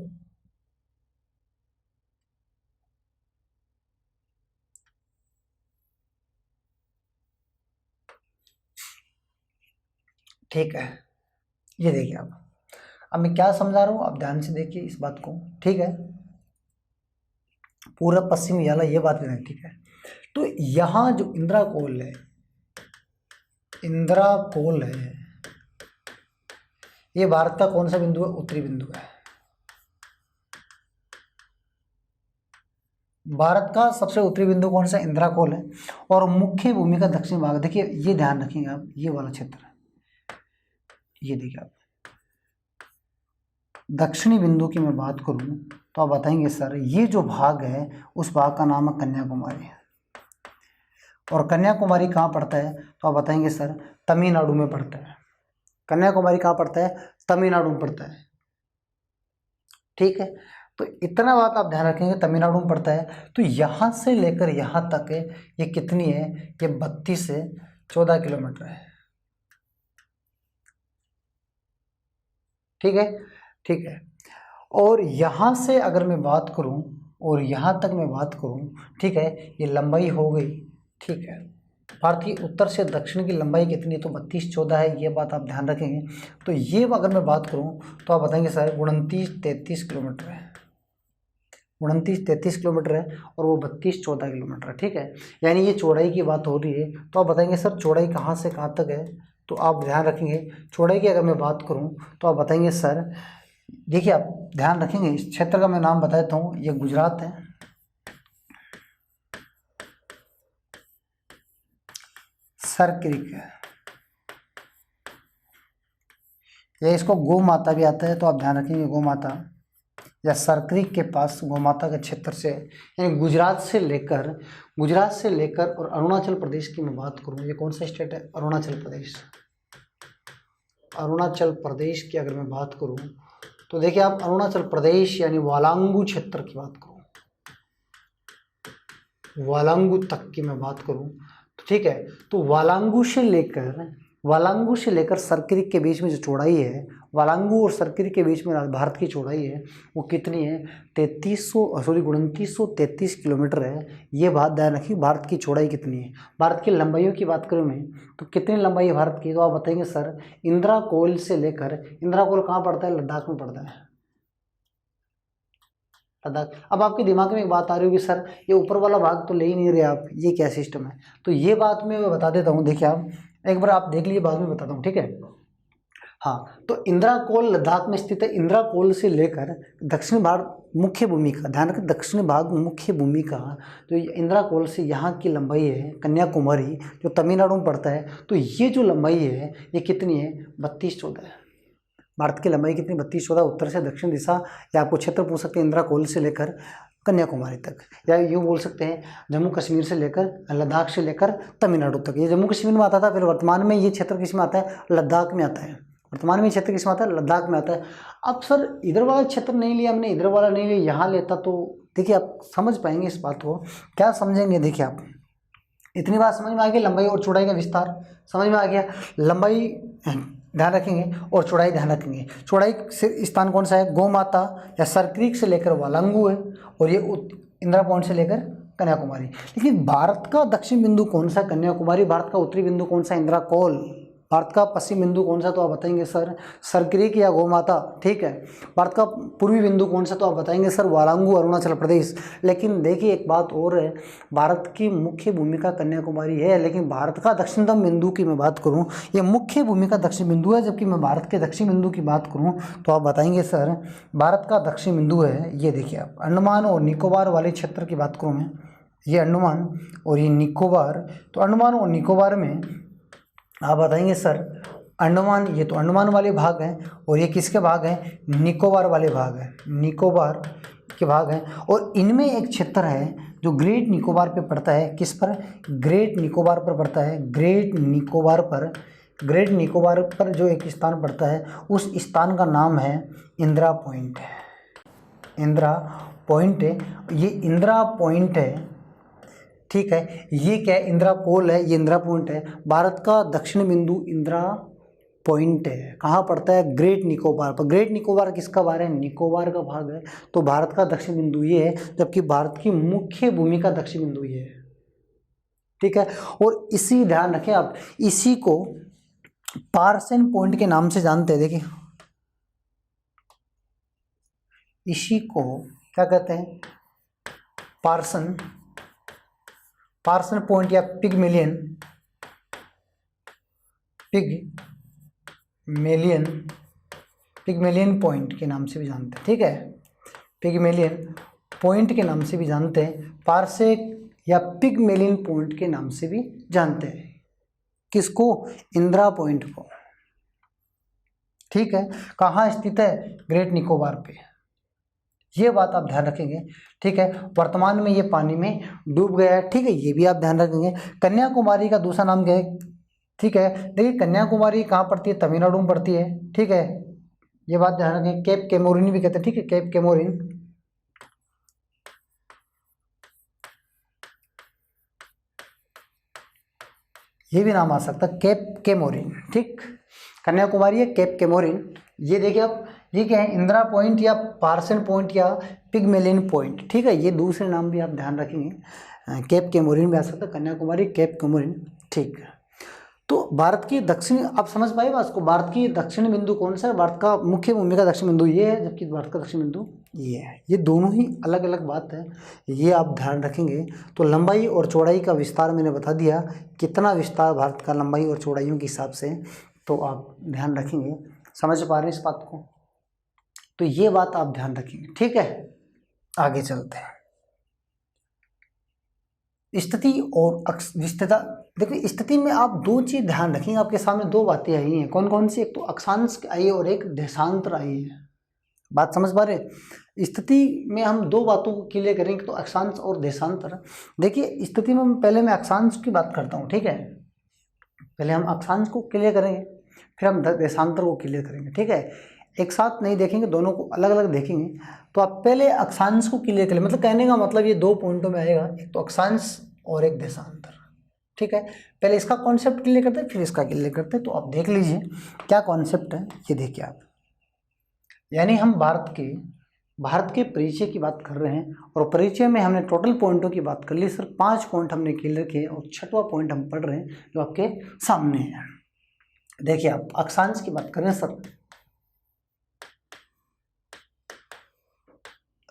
[SPEAKER 1] ठीक है, ये देखिए आप। अब मैं क्या समझा रहा हूँ आप ध्यान से देखिए इस बात को। ठीक है, पूरा पश्चिमी वाला ये बात नहीं। ठीक है, तो यहाँ जो इंदिरा कोल है, ये भारत का कौन सा बिंदु है? उत्तरी बिंदु है। भारत का सबसे उत्तरी बिंदु कौन सा? इंदिरा कोल है, और मुख्य भूमि का दक्षिण भाग। देखिए ये ध्यान रखेंगे आप, ये वाला क्षेत्र है, ये देखिए आप। दक्षिणी बिंदु की मैं बात करूं तो आप बताएंगे सर ये जो भाग है उस भाग का नाम है कन्याकुमारी, और कन्याकुमारी कहाँ पड़ता है? तो आप बताएंगे सर तमिलनाडु में पड़ता है। कन्याकुमारी कहाँ पड़ता है? तमिलनाडु में पड़ता है। ठीक है, तो इतना बात आप ध्यान रखेंगे, तमिलनाडु में पड़ता है। तो यहाँ से लेकर यहाँ तक ये कितनी है? ये 32 से 14 किलोमीटर है। ठीक है, ठीक है, और यहाँ से अगर मैं बात करूँ और यहाँ तक मैं बात करूँ, ठीक है, ये लंबाई हो गई। ठीक है, भारत की उत्तर से दक्षिण की लंबाई कितनी है? तो 32-14 है, ये बात आप ध्यान रखेंगे। तो ये अगर मैं बात करूँ तो आप बताएंगे सर 29-33 किलोमीटर है, 29-33 किलोमीटर है, और वो 32-14 किलोमीटर है। ठीक है, यानी ये चौड़ाई की बात हो रही है। तो आप बताएंगे सर चौड़ाई कहाँ से कहाँ तक है? तो आप ध्यान रखेंगे चौड़ाई की अगर मैं बात करूँ तो आप बताएंगे सर, देखिए आप ध्यान रखेंगे इस क्षेत्र का मैं नाम बता देता हूँ, ये गुजरात है, सर क्रीक है, या इसको गौ माता भी आता है। तो आप ध्यान रखेंगे गौ माता या सर क्रीक के पास गौ माता के क्षेत्र से, यानी गुजरात से लेकर और अरुणाचल प्रदेश की मैं बात करूँ, ये कौन सा स्टेट है? अरुणाचल प्रदेश। अरुणाचल प्रदेश की अगर मैं बात करूँ तो देखिए आप अरुणाचल प्रदेश यानी वालांगू क्षेत्र की बात करूँ, वालांगू तक की मैं बात करूँ तो ठीक है, तो वालांगू से लेकर वालांगू से लेकर सरक्रिक के बीच में जो चौड़ाई है, वालांगू और सरक्रिक के बीच में भारत की चौड़ाई है वो कितनी है? 2933 किलोमीटर है। ये बात ध्यान रखिए, भारत की चौड़ाई कितनी है। भारत की लंबाइयों की बात करूँ मैं तो कितनी लंबाई है भारत की, तो आप बताएंगे सर इंदिरा कोल से लेकर, इंदिरा कोल कहाँ पड़ता है? लद्दाख में पड़ता है, लद्दाख। अब आपके दिमाग में एक बात आ रही होगी सर ये ऊपर वाला भाग तो ले ही नहीं रहे आप, ये क्या सिस्टम है? तो ये बात मैं बता देता हूँ, देखिए आप एक बार आप देख लीजिए, बाद में बताता हूँ, ठीक है। हाँ, तो इंदिरा कोल लद्दाख में स्थित है। इंदिरा कोल से लेकर दक्षिण भारत मुख्य भूमि का, ध्यान रखें दक्षिण भाग मुख्य भूमि का, तो इंदिरा कोल से यहाँ की लंबाई है कन्याकुमारी जो तमिलनाडु में पड़ता है, तो ये जो लंबाई है ये कितनी है? 32-14 है। भारत की लंबाई कितनी? 32-14, उत्तर से दक्षिण दिशा, या आपको क्षेत्र पूछ सकते हैं इंदिरा कोल से लेकर कन्याकुमारी तक, या यूँ बोल सकते हैं जम्मू कश्मीर से लेकर लद्दाख से लेकर तमिलनाडु तक। ये जम्मू कश्मीर में आता था, फिर वर्तमान में ये क्षेत्र किस में आता है? लद्दाख में आता है। वर्तमान में क्षेत्र किस में आता है? लद्दाख में आता है। अब सर इधर वाला क्षेत्र नहीं लिया हमने, इधर वाला नहीं लिया, यहाँ लेता तो देखिए आप समझ पाएंगे इस बात को। क्या समझेंगे? देखिए आप इतनी बात समझ में आ गई, लंबाई और चौड़ाई का विस्तार समझ में आ गया। लंबाई ध्यान रखेंगे और चौड़ाई ध्यान रखेंगे। चौड़ाई से स्थान कौन सा है? गौ माता या सरक्रिक से लेकर वालांगू है, और ये इंदिरा पॉइंट से लेकर कन्याकुमारी। लेकिन भारत का दक्षिण बिंदु कौन सा? कन्याकुमारी। भारत का उत्तरी बिंदु कौन सा? इंदिरा कोल। भारत का पश्चिम बिंदु कौन सा? तो आप बताएंगे सर सरक्रिक या गौमाता, ठीक है। भारत का पूर्वी बिंदु कौन सा? तो आप बताएंगे सर वालांगू अरुणाचल प्रदेश। लेकिन देखिए एक बात और है, भारत की मुख्य भूमिका कन्याकुमारी है, लेकिन भारत का दक्षिणतम बिंदु की मैं बात करूं, ये मुख्य भूमिका दक्षिण बिंदु है, जबकि मैं भारत के दक्षिण बिंदु की बात करूं तो आप बताएंगे सर भारत का दक्षिण बिंदु है, ये देखिए आप अंडमान और निकोबार वाले क्षेत्र की बात करूँ मैं, ये अंडमान और ये निकोबार। तो अंडमान और निकोबार में आप बताएंगे सर अंडमान, ये तो अंडमान वाले भाग हैं, और ये किसके भाग हैं? निकोबार वाले भाग हैं, निकोबार के भाग हैं। और इनमें एक क्षेत्र है जो ग्रेट निकोबार पे पड़ता है। किस पर? ग्रेट निकोबार पर पड़ता है। ग्रेट निकोबार पर, ग्रेट निकोबार पर जो एक स्थान पड़ता है उस स्थान का नाम है इंदिरा पॉइंट। इंदिरा पॉइंट है, ये इंदिरा पॉइंट है, ठीक है। ये क्या है? इंदिरा कोल है, ये इंदिरा पॉइंट है। भारत का दक्षिण बिंदु इंदिरा पॉइंट है। कहाँ पड़ता है? ग्रेट निकोबार पर। ग्रेट निकोबार किसका भाग है? निकोबार का भाग है। तो भारत का दक्षिण बिंदु ये है, जबकि भारत की मुख्य भूमि का दक्षिण बिंदु ये है, ठीक है। और इसी ध्यान रखें आप, इसी को पार्सन पॉइंट के नाम से जानते हैं। देखिए इसी को क्या कहते हैं? पार्सन, पार्सन पॉइंट या पिगमेलियन, पिगमेलियन पॉइंट के नाम से भी जानते हैं, ठीक है। पिगमेलियन पॉइंट के नाम से भी जानते हैं, पार्सेक या पिगमेलियन पॉइंट के नाम से भी जानते हैं। किसको? इंदिरा पॉइंट को, ठीक है। कहाँ स्थित है? ग्रेट निकोबार पे। ये बात आप ध्यान रखेंगे, ठीक है। वर्तमान में ये पानी में डूब गया है, ठीक है, ये भी आप ध्यान रखेंगे। कन्याकुमारी का दूसरा नाम क्या है? ठीक है, देखिए कन्याकुमारी कहाँ पड़ती है? तमिलनाडु में पड़ती है, ठीक है। ये बात ध्यान रखें। केप केमोरिन भी कहते हैं, ठीक है, केप केमोरिन। ये भी नाम आ सकता है केप केमोरिन, ठीक। कन्याकुमारी है, केप केमोरिन। ये देखिए आप, ये क्या है? इंदिरा पॉइंट या पार्सन पॉइंट या पिगमेलियन पॉइंट, ठीक है। ये दूसरे नाम भी आप ध्यान रखेंगे, केप केमोरिन भी आ सकता है, कन्याकुमारी, केप केमोरिन, ठीक है। तो भारत की दक्षिण, आप समझ पाए बात को? भारत की दक्षिण बिंदु कौन सा है? भारत का मुख्य भूमि का दक्षिण बिंदु ये है, जबकि भारत का दक्षिण बिंदु ये है। ये दोनों ही अलग अलग बात है, ये आप ध्यान रखेंगे। तो लंबाई और चौड़ाई का विस्तार मैंने बता दिया, कितना विस्तार भारत का लंबाई और चौड़ाइयों के हिसाब से, तो आप ध्यान रखेंगे। समझ पा रहे हैं इस बात को? तो ये बात आप ध्यान रखेंगे, ठीक है। आगे चलते हैं। स्थिति और विस्तृतता। देखिए स्थिति में आप दो चीज ध्यान रखेंगे, आपके सामने दो बातें आई हैं। कौन कौन सी? एक तो अक्षांश आई है और एक देशांतर आई है। बात समझ पा रहे? स्थिति में हम दो बातों को क्लियर करेंगे, तो अक्षांश और देशांतर। देखिए स्थिति में पहले मैं अक्षांश की बात करता हूँ, ठीक है। पहले हम अक्षांश को क्लियर करेंगे, फिर हम देशांतर को क्लियर करेंगे, ठीक है। एक साथ नहीं देखेंगे, दोनों को अलग अलग देखेंगे। तो आप पहले अक्षांश को क्लियर करें, मतलब कहने का मतलब ये दो पॉइंटों में आएगा, एक तो अक्षांश और एक देशांतर। ठीक है, पहले इसका कॉन्सेप्ट क्लियर करते हैं फिर इसका क्लियर करते हैं। तो आप देख लीजिए क्या कॉन्सेप्ट है, ये देखिए आप, यानी हम भारत के परिचय की बात कर रहे हैं और परिचय में हमने टोटल पॉइंटों की बात कर ली सर। 5 पॉइंट हमने क्लियर किए और 6वां पॉइंट हम पढ़ रहे हैं जो आपके सामने है। देखिए आप अक्षांश की बात करें सर,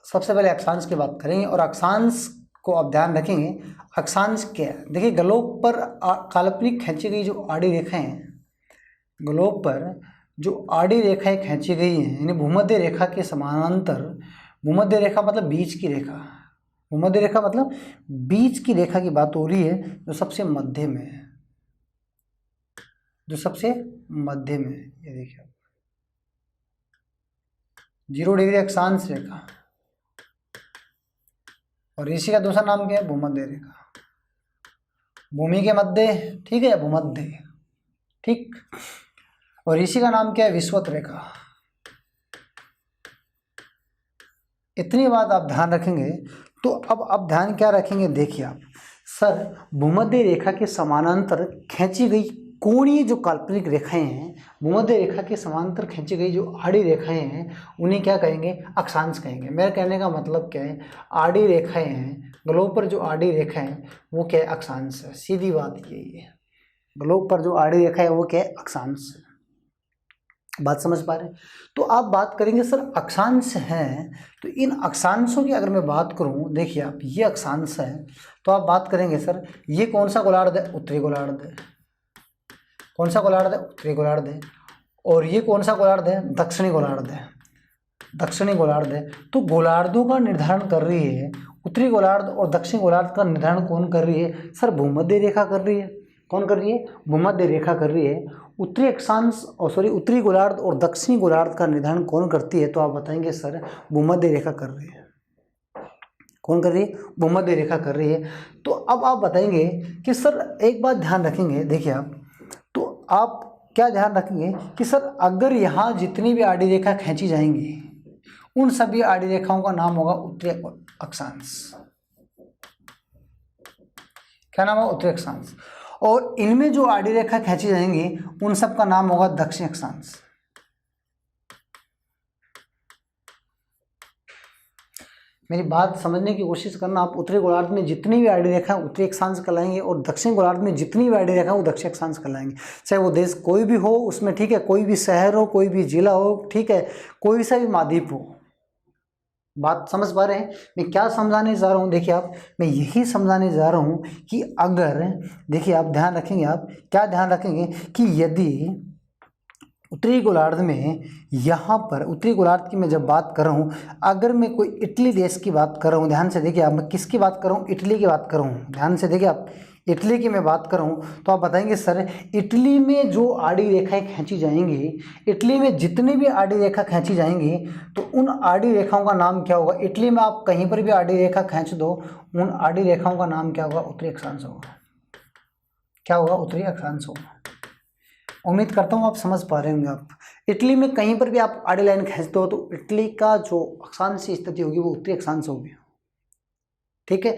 [SPEAKER 1] सबसे पहले अक्षांश की बात करेंगे और अक्षांश को आप ध्यान रखेंगे। अक्षांश क्या है, देखिए ग्लोब पर काल्पनिक खींची गई जो आड़ी रेखाएं हैं, ग्लोब पर जो आड़ी रेखाएं खींची गई हैं यानी भूमध्य रेखा के समानांतर, भूमध्य रेखा मतलब बीच की रेखा, भूमध्य रेखा मतलब बीच की रेखा की बात हो रही है जो सबसे मध्य में है, जो सबसे मध्य में है। ये देखिए 0 डिग्री अक्षांश रेखा और इसी का दूसरा नाम क्या है, भूमध्य रेखा, भूमि के मध्य, ठीक है, भूमध्य, ठीक। और इसी का नाम क्या है, विषुवत रेखा। इतनी बात आप ध्यान रखेंगे। तो अब आप ध्यान क्या रखेंगे, देखिए आप सर भूमध्य रेखा के समानांतर खींची गई कोणीय जो काल्पनिक रेखाएं हैं, भूमध्य रेखा के समानांतर खींची गई जो आड़ी रेखाएं हैं उन्हें क्या कहेंगे, अक्षांश कहेंगे। मेरे कहने का मतलब क्या है, आड़ी रेखाएं हैं, ग्लोब पर जो आड़ी रेखाएं हैं वो क्या है, अक्षांश है। सीधी बात यही है, ग्लोब पर जो आड़ी रेखा है वो क्या है, अक्षांश है। बात समझ पा रहे हैं। तो आप बात करेंगे सर अक्षांश हैं, तो इन अक्षांशों की अगर मैं बात करूं, देखिए आप ये अक्षांश है, तो आप बात करेंगे सर ये कौन सा गोलार्ध है, उत्तरी गोलार्ध है। कौन सा गोलार्ध है, उत्तरी गोलार्ध है। और ये कौन सा गोलार्ध है, दक्षिणी गोलार्ध है, दक्षिणी गोलार्ध है। तो गोलार्धों का निर्धारण कर रही है, उत्तरी गोलार्ध और दक्षिणी गोलार्ध का निर्धारण कौन कर रही है, सर भूमध्य रेखा कर रही है। कौन कर रही है, भूमध्य रेखा कर रही है। उत्तरी अक्षांश और उत्तरी गोलार्ध और दक्षिणी गोलार्ध का निर्धारण कौन करती है, तो आप बताएंगे सर भूमध्य रेखा कर रही है। कौन कर रही है, भूमध्य रेखा कर रही है। तो अब आप बताएंगे कि सर एक बात ध्यान रखेंगे, देखिए आप, तो आप क्या ध्यान रखेंगे कि सर अगर यहाँ जितनी भी आड़ी रेखा खींची जाएंगी उन सभी आड़ी रेखाओं का नाम होगा उत्तरी अक्षांश। क्या नाम होगा, उत्तरी अक्षांश। और इनमें जो आड़ी रेखा खींची जाएंगी उन सब का नाम होगा दक्षिण अक्षांश। मेरी बात समझने की कोशिश करना आप, उत्तरी गोलार्ध में जितनी भी आड़ी रेखा है उत्तरी अक्षांश कहलाएंगे और दक्षिण गोलार्ध में जितनी भी आड़ी रेखा है वो दक्षिण अक्षांश कहलाएंगे। चाहे वो देश कोई भी हो उसमें, ठीक है, कोई भी शहर हो, कोई भी जिला हो, ठीक है, कोई सा भी महाद्वीप हो। बात समझ पा रहे हैं मैं क्या समझाने जा रहा हूँ, देखिए आप, मैं यही समझाने जा रहा हूँ कि अगर, देखिए आप ध्यान रखेंगे, आप क्या ध्यान रखेंगे कि यदि उत्तरी गोलार्ध में यहाँ पर, उत्तरी गोलार्ध की मैं जब बात कर रहा हूँ, अगर मैं कोई इटली देश की बात कर रहा हूँ, ध्यान से देखिए आप, मैं किसकी बात कर रहा हूँ, इटली की बात कर रहा हूँ, ध्यान से देखिए आप, इटली की मैं बात कर रहा हूँ। तो आप बताएंगे सर इटली में जो आड़ी रेखाएं खींची जाएंगी, इटली में जितनी भी आड़ी रेखा खींची जाएंगी तो उन आड़ी रेखाओं का नाम क्या होगा। इटली में आप कहीं पर भी आड़ी रेखा खींच दो, उन आड़ी रेखाओं का नाम क्या होगा, उत्तरी अक्षांश होगा। क्या होगा, उत्तरी अक्षांश होगा। उम्मीद करता हूँ आप समझ पा रहे होंगे। आप इटली में कहीं पर भी आप आड़ी लाइन खींचते हो तो इटली का जो अक्षांश की स्थिति होगी वो उत्तरी अक्षांश होगी, ठीक है।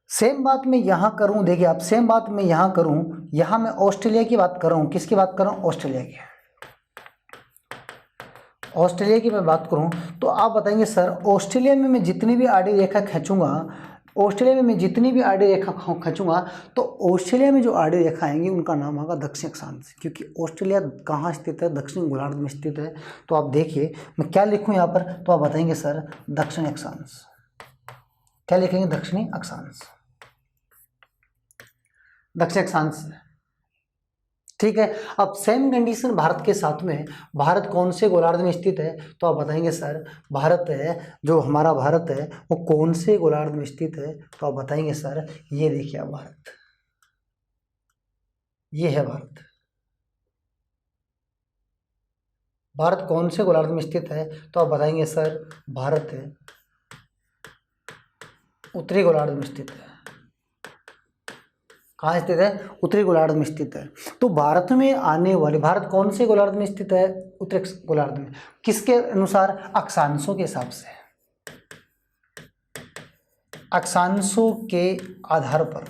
[SPEAKER 1] सेम बात मैं यहाँ करूँ, देखिए आप, सेम बात मैं यहाँ करूँ, यहाँ मैं ऑस्ट्रेलिया की बात कर रहा हूँ। किसकी बात कर रहा हूँ, ऑस्ट्रेलिया की। ऑस्ट्रेलिया की मैं बात करूँ तो आप बताएंगे सर ऑस्ट्रेलिया में मैं जितनी भी आड़ी रेखा खींचूंगा, ऑस्ट्रेलिया में मैं जितनी भी आड़ी रेखा खींचूंगा तो ऑस्ट्रेलिया में जो आड़ी रेखा आएंगी उनका नाम होगा दक्षिण अक्षांश, क्योंकि ऑस्ट्रेलिया कहाँ स्थित है, दक्षिण गोलार्ध में स्थित है। तो आप देखिए मैं क्या लिखूँ यहाँ पर, तो आप बताएंगे सर दक्षिण अक्षांश। क्या लिखेंगे, दक्षिणी अक्षांश, दक्षिण अक्षांश, ठीक है। अब सेम कंडीशन भारत के साथ में, भारत कौन से गोलार्ध में स्थित है, तो आप बताएंगे सर भारत है, जो हमारा भारत है वो कौन से गोलार्ध में स्थित है, तो आप बताएंगे सर ये देखिए आप, भारत, ये है भारत। भारत कौन से गोलार्ध में स्थित है, तो आप बताएंगे सर भारत है उत्तरी गोलार्ध में स्थित है। कहाँ स्थित है, उत्तरी गोलार्ध में स्थित है। तो भारत में आने वाले, भारत कौन से गोलार्ध में स्थित है, उत्तरी गोलार्ध में, किसके अनुसार, अक्षांशों के हिसाब से, अक्षांशों के आधार पर,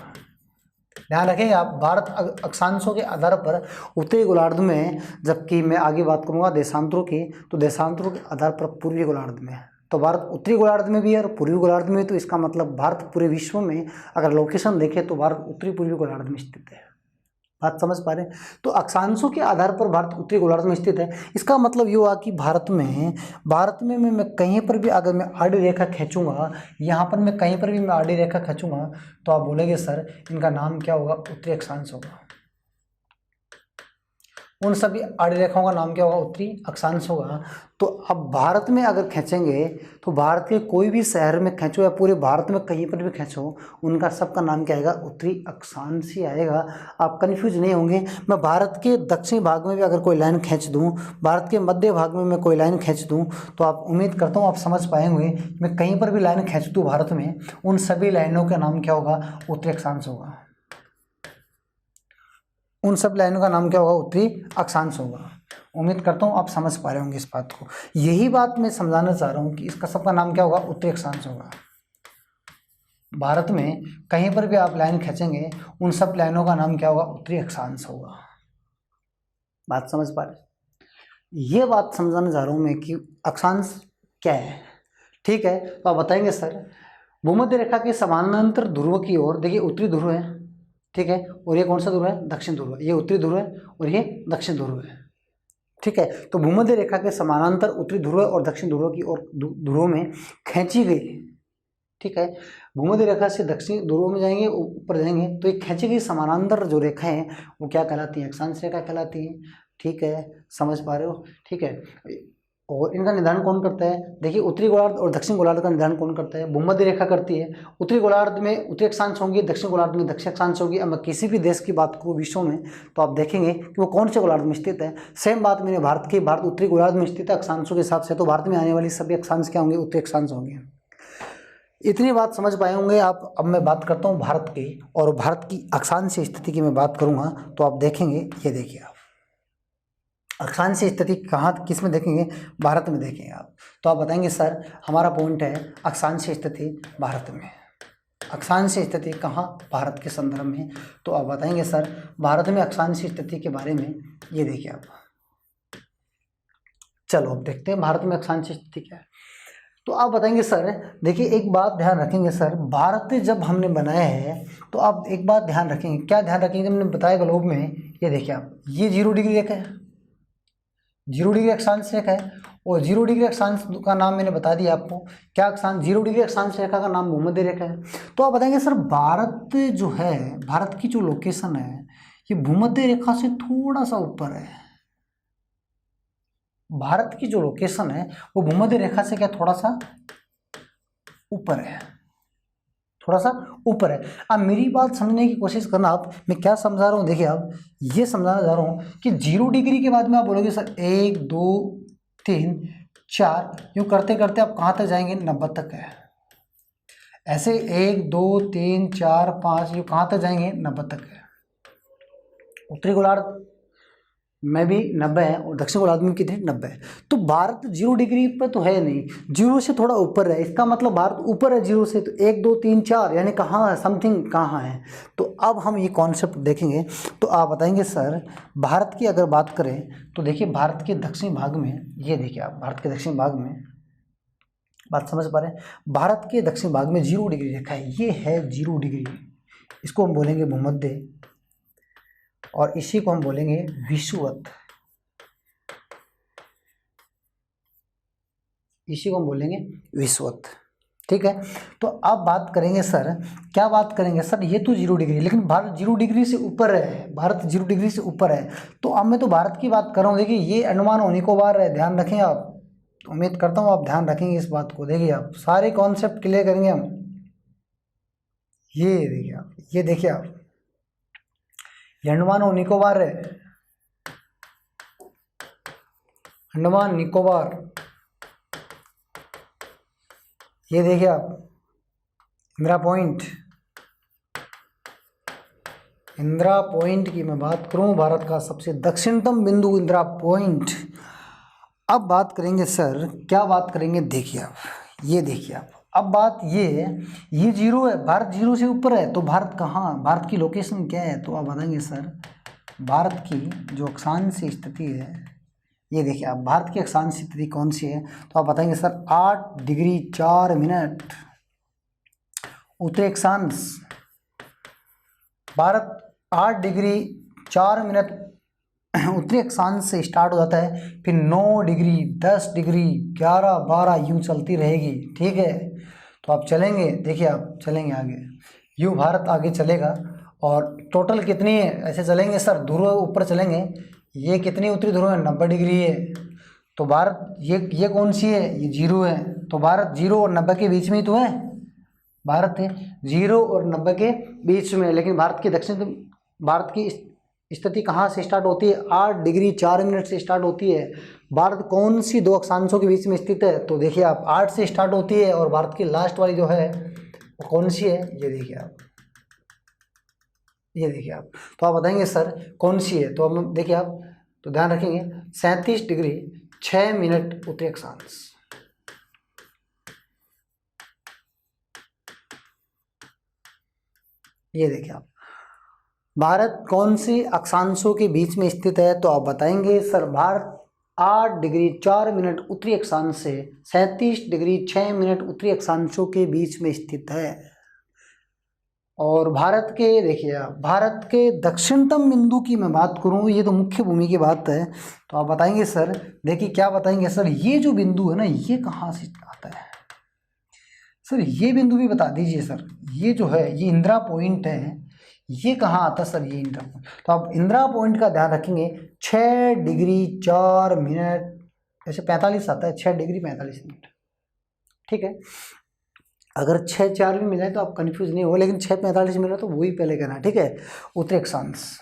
[SPEAKER 1] ध्यान रखेंगे आप, भारत अक्षांशों के आधार पर उत्तरी गोलार्ध में, जबकि मैं आगे बात करूंगा देशांतरों की, तो देशांतरों के आधार पर पूर्वी गोलार्ध में। तो भारत उत्तरी गोलार्ध में भी है और पूर्वी गोलार्ध में, तो इसका मतलब भारत पूरे विश्व में अगर लोकेशन देखें तो भारत उत्तरी पूर्वी गोलार्ध में स्थित है। बात समझ पा रहे हैं? तो अक्षांशों के आधार पर भारत उत्तरी गोलार्ध में स्थित है। इसका मतलब ये हुआ कि भारत में मैं कहीं पर भी अगर मैं आड़ी रेखा खींचूंगा, यहाँ पर मैं कहीं पर भी मैं आड़ी रेखा खींचूंगा, तो आप बोलेंगे सर इनका नाम क्या होगा? उत्तरी अक्षांश होगा। उन सभी आड़ी रेखाओं का नाम क्या होगा? उत्तरी अक्षांश होगा। तो अब भारत में अगर खींचेंगे तो भारत के कोई भी शहर में खींचो या पूरे भारत में कहीं पर भी खींचो, उनका सबका नाम क्या आएगा? उत्तरी अक्षांश ही आएगा। आप कन्फ्यूज नहीं होंगे। मैं भारत के दक्षिणी भाग में भी अगर कोई लाइन खींच दूं, भारत के मध्य भाग में मैं कोई लाइन खींच दूं, तो आप उम्मीद करता हूँ आप समझ पाएंगे। मैं कहीं पर भी लाइन खींच दूँ भारत में, उन सभी लाइनों का नाम क्या होगा? उत्तरी अक्षांश होगा। उन सब लाइनों का नाम क्या होगा? उत्तरी अक्षांश होगा। उम्मीद करता हूँ आप समझ पा रहे होंगे इस बात को। यही बात मैं समझाना चाह रहा हूँ कि इसका सबका नाम क्या होगा? उत्तरी अक्षांश होगा। भारत में कहीं पर भी आप लाइन खींचेंगे, उन सब लाइनों का नाम क्या होगा? उत्तरी अक्षांश होगा। बात समझ पा रहे? ये बात समझाना चाह रहा हूँ मैं कि अक्षांश क्या है। ठीक है, तो आप बताएंगे सर भूमध्य रेखा के समानांतर ध्रुव की ओर, देखिए उत्तरी ध्रुव है, ठीक है, और ये कौन सा ध्रुव है? दक्षिण ध्रुव है। ये उत्तरी ध्रुव है और ये दक्षिण ध्रुव है। ठीक है, तो भूमध्य रेखा के समानांतर उत्तरी ध्रुव और दक्षिण ध्रुव की ओर ध्रुवों में खींची गई, ठीक है, भूमध्य रेखा से दक्षिण ध्रुव में जाएंगे, ऊपर जाएंगे, तो ये खींची गई समानांतर जो रेखा है वो क्या कहलाती है? अक्षांश रेखा कहलाती है। ठीक है, समझ पा रहे हो? ठीक है, और इनका निर्धारण कौन करता है? देखिए उत्तरी गोलार्ध और दक्षिण गोलार्ध का निर्धारण कौन करता है? भूमध्य रेखा करती है। उत्तरी गोलार्ध में उत्तरी अक्षांश होंगी, दक्षिण गोलार्ध में दक्षिण अक्षांश होगी। अब मैं किसी भी देश की बात करूँ विश्व में, तो आप देखेंगे कि वो कौन से गोलार्ध में स्थित है। सेम बात मैंने भारत उत्तरी गोलार्ध में स्थित है अक्षांशों के हिसाब से, तो भारत में आने वाली सभी अक्षांश क्या होंगे? उत्तरी अक्षांश होंगे। इतनी बात समझ पाए होंगे आप। अब मैं बात करता हूँ भारत की, और भारत की अक्षांश स्थिति की मैं बात करूँगा, तो आप देखेंगे, ये देखिए आप अक्षांश स्थिति कहाँ किस में देखेंगे? भारत में देखेंगे आप। तो आप बताएंगे सर हमारा पॉइंट है अक्षांश स्थिति भारत में। अक्षांश स्थिति कहाँ? भारत के संदर्भ में। तो आप बताएंगे सर भारत में अक्षांश स्थिति के बारे में, ये देखिए आप। चलो अब देखते हैं भारत में अक्षांश स्थिति क्या है। तो आप बताएंगे सर, देखिए एक बात ध्यान रखेंगे सर, भारत जब हमने बनाया है तो आप एक बात ध्यान रखेंगे। क्या ध्यान रखेंगे? हमने बताया ग्लोब में, ये देखिए आप, ये 0 डिग्री रेखा है, 0 डिग्री अक्षांश रेखा है, और 0 डिग्री अक्षांश का नाम मैंने बता दिया आपको। क्या अक्षांश? 0 डिग्री अक्षांश रेखा का नाम भूमध्य रेखा है। तो आप बताएंगे सर भारत जो है, भारत की जो लोकेशन है, ये भूमध्य रेखा से थोड़ा सा ऊपर है। भारत की जो लोकेशन है वो भूमध्य रेखा से क्या थोड़ा सा ऊपर है, थोड़ा सा ऊपर है। अब मेरी बात समझने की कोशिश करना आप, मैं क्या समझा रहा हूँ, देखिए आप, ये समझाना चाह रहा हूँ कि 0 डिग्री के बाद में आप बोलोगे सर 1 2 3 4, यूँ करते करते आप कहाँ तक जाएंगे? 90 तक है। ऐसे 1 2 3 4 5, यूँ कहाँ तक जाएंगे? 90 तक है। उत्तरी गोलार्ध में भी 90 है और दक्षिण गोलार्ध में कितने? 90 है। तो भारत 0 डिग्री पर तो है नहीं, 0 से थोड़ा ऊपर है। इसका मतलब भारत ऊपर है 0 से, तो 1 2 3 4 यानी कहाँ है? समथिंग कहाँ है? तो अब हम ये कॉन्सेप्ट देखेंगे। तो आप बताएंगे सर भारत की अगर बात करें तो देखिए भारत के दक्षिण भाग में, ये देखिए आप, भारत के दक्षिण भाग में, बात समझ पा रहे हैं, भारत के दक्षिण भाग में 0 डिग्री रेखा है, ये है 0 डिग्री। इसको हम बोलेंगे भूमध्य, और इसी को हम बोलेंगे विषुवत। इसी को हम बोलेंगे विषुवत। ठीक है, तो अब बात करेंगे सर, क्या बात करेंगे सर? ये तो 0 डिग्री, लेकिन भारत 0 डिग्री से ऊपर है, भारत 0 डिग्री से ऊपर है। तो अब मैं तो भारत की बात कर रहा हूँ। देखिए ये अंडमान और निकोबार है, ध्यान रखें आप। उम्मीद करता हूँ आप ध्यान रखेंगे इस बात को। देखिए आप सारे कॉन्सेप्ट क्लियर करेंगे हम। ये देखिए आप, ये देखिए आप, अंडमान और निकोबार है, अंडमान निकोबार। ये देखिए आप इंदिरा पॉइंट, इंदिरा पॉइंट की मैं बात करूं, भारत का सबसे दक्षिणतम बिंदु इंदिरा पॉइंट। अब बात करेंगे सर, क्या बात करेंगे? देखिए आप, ये देखिए आप, अब बात ये है, ये जीरो है, भारत जीरो से ऊपर है, तो भारत कहाँ, भारत की लोकेशन क्या है, तो आप बताएंगे सर भारत की जो अक्षांश स्थिति है, ये देखिए आप भारत की अक्षांश स्थिति कौन सी है, तो आप बताएंगे सर 8 डिग्री 4 मिनट उत्तरी अक्षांश। भारत 8 डिग्री 4 मिनट उत्तरी अक्षांश से स्टार्ट हो जाता है, फिर 9 डिग्री 10 डिग्री 11 12 यूँ चलती रहेगी, ठीक है। तो आप चलेंगे, देखिए आप चलेंगे आगे, यूँ भारत आगे चलेगा, और टोटल कितनी है, ऐसे चलेंगे सर ध्रुव ऊपर चलेंगे, ये कितनी उत्तरी ध्रुव है, 90 डिग्री है, तो भारत ये कौन सी है, ये जीरो है, तो भारत 0 और 90 के बीच में ही तो है, भारत है 0 और 90 के बीच में। लेकिन भारत की भारत की स्थिति कहाँ से स्टार्ट होती है, 8 डिग्री 4 मिनट से स्टार्ट होती है। भारत कौन सी दो अक्षांशों के बीच में स्थित है, तो देखिए आप 8 से स्टार्ट होती है, और भारत की लास्ट वाली जो है वो कौन सी है, ये देखिए आप, ये देखिए आप, तो आप बताएंगे सर कौन सी है, तो हम देखिए आप, तो ध्यान रखेंगे 37 डिग्री 6 मिनट उत्तरी अक्षांश। ये देखिए आप, भारत कौन सी अक्षांशों के बीच में स्थित है, तो आप बताएंगे सर भारत 8 डिग्री 4 मिनट उत्तरी अक्षांश से 37 डिग्री 6 मिनट उत्तरी अक्षांशों के बीच में स्थित है। और भारत के, देखिए आप, भारत के दक्षिणतम बिंदु की मैं बात करूं, ये तो मुख्य भूमि की बात है, तो आप बताएंगे सर, देखिए क्या बताएंगे सर, ये जो बिंदु है ना, ये कहाँ से आता है सर, ये बिंदु भी बता दीजिए सर, ये जो है ये इंदिरा पॉइंट है, ये कहाँ आता है सर, ये इंदिरा पॉइंट, तो आप इंदिरा पॉइंट का ध्यान रखेंगे 6 डिग्री 4 मिनट, ऐसे 45 आता है, 6 डिग्री 45 मिनट, ठीक है। अगर 6 4 भी मिला तो आप कंफ्यूज नहीं हो, लेकिन 6 45 मिला तो वही पहले करना, ठीक है। उत्तरी अक्षांश,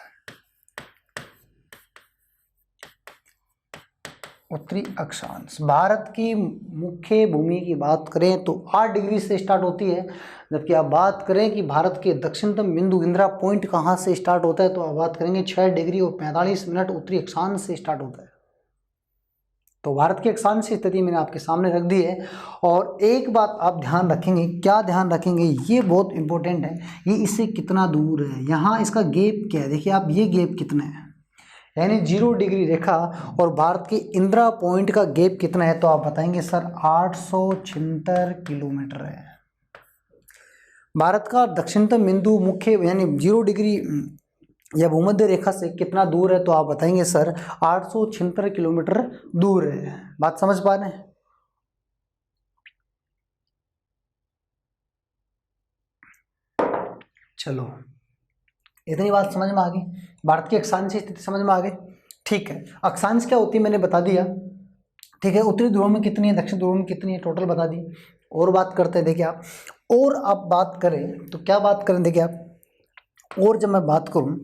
[SPEAKER 1] उत्तरी अक्षांश भारत की मुख्य भूमि की बात करें तो 8 डिग्री से स्टार्ट होती है, जबकि आप बात करें कि भारत के दक्षिणतम बिंदु इंदिरा पॉइंट कहाँ से स्टार्ट होता है, तो आप बात करेंगे 6 डिग्री और 45 मिनट उत्तरी अक्षांश से स्टार्ट होता है। तो भारत की अक्षांश की स्थिति मैंने आपके सामने रख दी है। और एक बात आप ध्यान रखेंगे, क्या ध्यान रखेंगे, ये बहुत इंपॉर्टेंट है, ये इससे कितना दूर है, यहाँ इसका गैप क्या है, देखिए आप, ये गैप कितना है, यानी 0 डिग्री रेखा और भारत की इंदिरा पॉइंट का गैप कितना है, तो आप बताएंगे सर 876 किलोमीटर है। भारत का दक्षिणतम बिंदु मुख्य यानी 0 डिग्री या भूमध्य रेखा से कितना दूर है, तो आप बताएंगे सर 876 किलोमीटर दूर है। बात समझ पा रहे हैं? चलो, इतनी बात समझ में आ गई, भारत की अक्षांश स्थिति समझ में आ गई, ठीक है। अक्षांश क्या होती है मैंने बता दिया, ठीक है। उत्तरी ध्रुव में कितनी है, दक्षिण ध्रुव में कितनी है, टोटल बता दी। और बात करते हैं, देखिए आप, और आप बात करें तो क्या बात करें, देखिए आप, और जब मैं बात करूं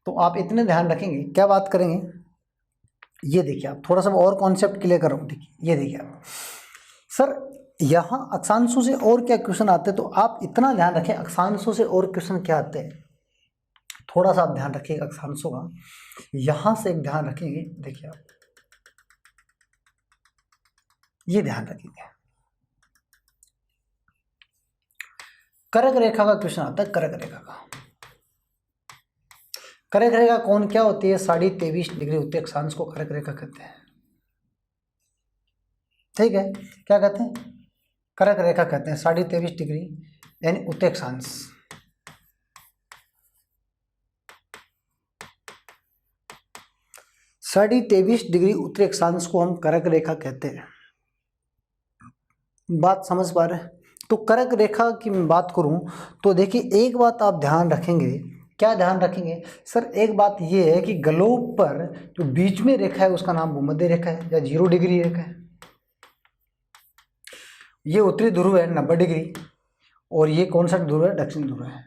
[SPEAKER 1] तो आप इतने ध्यान रखेंगे, क्या बात करेंगे, ये देखिए आप, थोड़ा सा और कॉन्सेप्ट क्लियर कर रहा हूँ, देखिए ये देखिए आप, सर यहाँ अक्षांशों से और क्या क्वेश्चन आते हैं, तो आप इतना ध्यान रखें अक्षांशों से और क्वेश्चन क्या आते हैं, थोड़ा सा आप ध्यान रखिएगा अक्षांशों का। यहां से एक ध्यान रखेंगे, देखिए आप, ये ध्यान रखेंगे, कर्क रेखा का क्वेश्चन आता है, कर्क रेखा का। कर्क रेखा कौन क्या होती है, 23.5 डिग्री उत्तरी अक्षांश को कर्क रेखा कहते हैं, ठीक है। क्या कहते हैं, कर्क रेखा कहते हैं, 23.5 डिग्री यानी उत्तरी अक्षांश। 23.5 डिग्री उत्तरी अक्षांश को हम कर्क रेखा कहते हैं। बात समझ पा रहे हैं? तो कर्क रेखा की मैं बात करूं तो देखिए एक बात आप ध्यान रखेंगे, क्या ध्यान रखेंगे सर, एक बात ये है कि ग्लोब पर जो बीच में रेखा है उसका नाम भूमध्य रेखा है या 0 डिग्री रेखा है। ये उत्तरी ध्रुव है 90 डिग्री, और ये कौन सा ध्रुव है, दक्षिण ध्रुव है।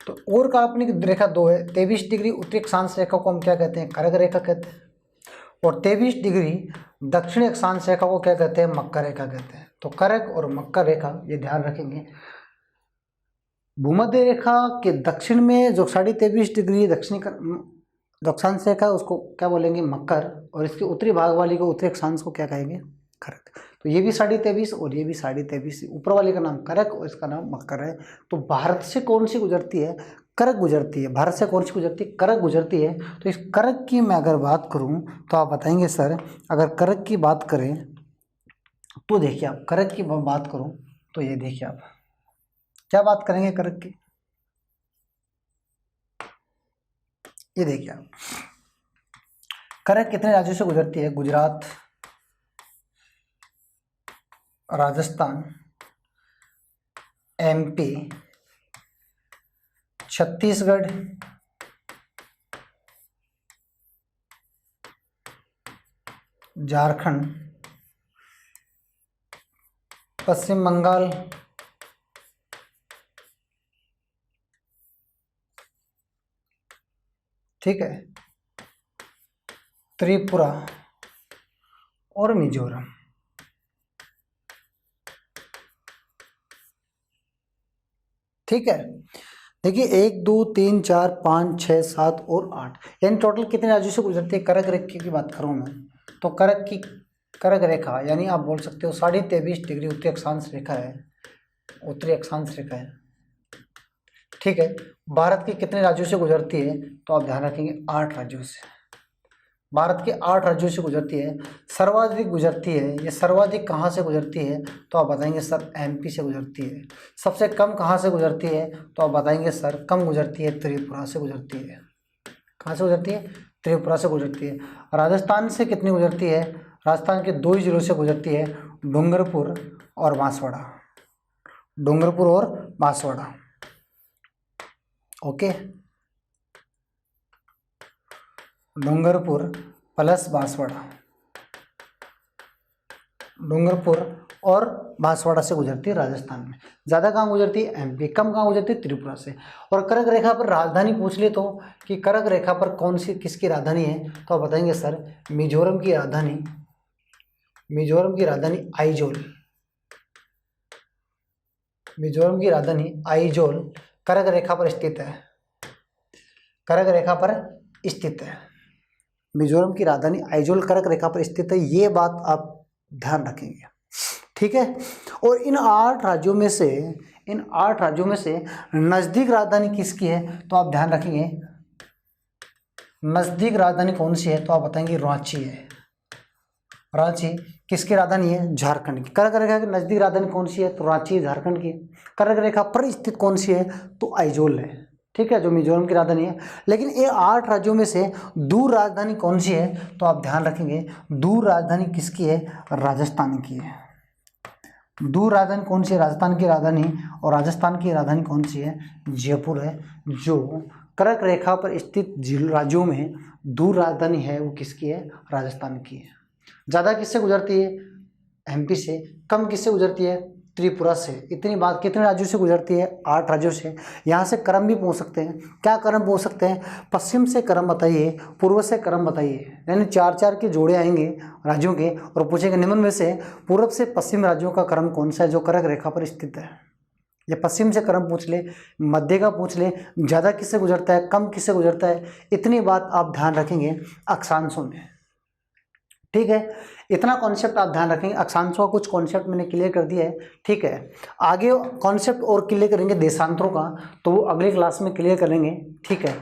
[SPEAKER 1] तो और काल्पनिक रेखा 2 है, 23 डिग्री उत्तरी अक्षांश रेखा को हम क्या कहते हैं, कर्क रेखा कहते हैं, और 23 डिग्री दक्षिणी अक्षांश रेखा को क्या कहते हैं, मकर रेखा कहते हैं। तो कर्क और मकर रेखा ये ध्यान रखेंगे। भूमध्य रेखा के दक्षिण में जो 23.5 डिग्री दक्षिणी अक्षांश रेखा उसको क्या बोलेंगे, मकर, और इसके उत्तरी भाग वाली को उत्तरी अक्षांश को क्या कहेंगे, कर्क। तो ये भी 23.5 और ये भी 23.5, ऊपर वाले का नाम करक और इसका नाम मकर है। तो भारत से कौन सी गुजरती है, करक गुजरती है। भारत से कौन सी गुजरती है, करक गुजरती है। तो इस करक की मैं अगर बात करूं तो आप बताएंगे सर, अगर करक की बात करें तो देखिए आप, करक की बात करूं तो ये देखिए आप क्या बात करेंगे करक की, ये देखिए आप, करक कितने राज्यों से गुजरती है, गुजरात, राजस्थान, एमपी, छत्तीसगढ़, झारखंड, पश्चिम बंगाल, ठीक है, त्रिपुरा और मिजोरम। ठीक है, देखिए 1 2 3 4 5 6 7 और 8, यानी टोटल कितने राज्यों से गुजरती है। करक रेखा की बात करूँ मैं तो करक रेखा यानी आप बोल सकते हो 23.5 डिग्री उत्तरी अक्षांश रेखा है, उत्तरी अक्षांश रेखा है। ठीक है, भारत के कितने राज्यों से गुजरती है, तो आप ध्यान रखेंगे 8 राज्यों से। भारत के 8 राज्यों से गुजरती है। सर्वाधिक गुजरती है, ये सर्वाधिक कहाँ से गुजरती है, तो आप बताएंगे सर एमपी से गुजरती है। सबसे कम कहाँ से गुजरती है, तो आप बताएंगे सर कम गुजरती है, त्रिपुरा से गुजरती है। कहाँ से गुजरती है, त्रिपुरा से गुजरती है। राजस्थान से कितनी गुजरती है, राजस्थान के 2 ही जिलों से गुजरती है, डूंगरपुर और बांसवाड़ा, डूंगरपुर और बांसवाड़ा। ओके, डूंगरपुर प्लस बांसवाड़ा, डूंगरपुर और बांसवाड़ा से गुजरती है राजस्थान में। ज़्यादा कहाँ गुजरती है, एमपी। कम कहाँ गुजरती है, त्रिपुरा से। और करक रेखा पर राजधानी पूछ ले तो कि करक रेखा पर कौन सी किसकी राजधानी है, तो आप बताएंगे सर मिजोरम की राजधानी, मिजोरम की राजधानी आइजोल, मिजोरम की राजधानी आइजोल करक रेखा पर स्थित है, करक रेखा पर स्थित है। मिजोरम की राजधानी आइजोल करक रेखा पर स्थित है, ये बात आप ध्यान रखेंगे। ठीक है, और इन 8 राज्यों में से, इन 8 राज्यों में से नज़दीक राजधानी किसकी है, तो आप ध्यान रखेंगे नज़दीक राजधानी कौन सी है, तो आप बताएंगे रांची है। रांची किसकी राजधानी है, झारखंड की। कर्क रेखा की नज़दीक राजधानी कौन सी है, तो रांची झारखंड की। कर्क रेखा पर स्थित कौन सी है, तो आइजोल है। ठीक है, जो मिजोरम की राजधानी है। लेकिन ये 8 राज्यों में से दूर राजधानी कौन सी है, तो आप ध्यान रखेंगे दूर राजधानी किसकी है, राजस्थान की है। दूर राजधानी कौन सी है, राजस्थान की राजधानी, और राजस्थान की राजधानी कौन सी है, जयपुर है। जो कर्क रेखा पर स्थित राज्यों में दूर राजधानी है वो किसकी है, राजस्थान की है। ज़्यादा किससे गुजरती है, एमपी से। कम किससे गुजरती है, त्रिपुरा से। इतनी बात कितने राज्यों से गुजरती है, 8 राज्यों से। यहाँ से क्रम भी पूछ सकते हैं। क्या क्रम पूछ सकते हैं, पश्चिम से क्रम बताइए, पूर्व से क्रम बताइए। यानी 4-4 के जोड़े आएंगे राज्यों के और पूछेंगे निम्न में से पूर्व से पश्चिम राज्यों का क्रम कौन सा है जो कर्क रेखा पर स्थित है। ये पश्चिम से क्रम पूछ ले, मध्य का पूछ ले, ज़्यादा किससे गुजरता है, कम किससे गुजरता है। इतनी बात आप ध्यान रखेंगे अक्षांशों में। ठीक है, इतना कॉन्सेप्ट आप ध्यान रखेंगे। अक्षांशों का कुछ कॉन्सेप्ट मैंने क्लियर कर दिया है। ठीक है, आगे कॉन्सेप्ट और क्लियर करेंगे देशांतरों का, तो वो अगले क्लास में क्लियर करेंगे। ठीक है।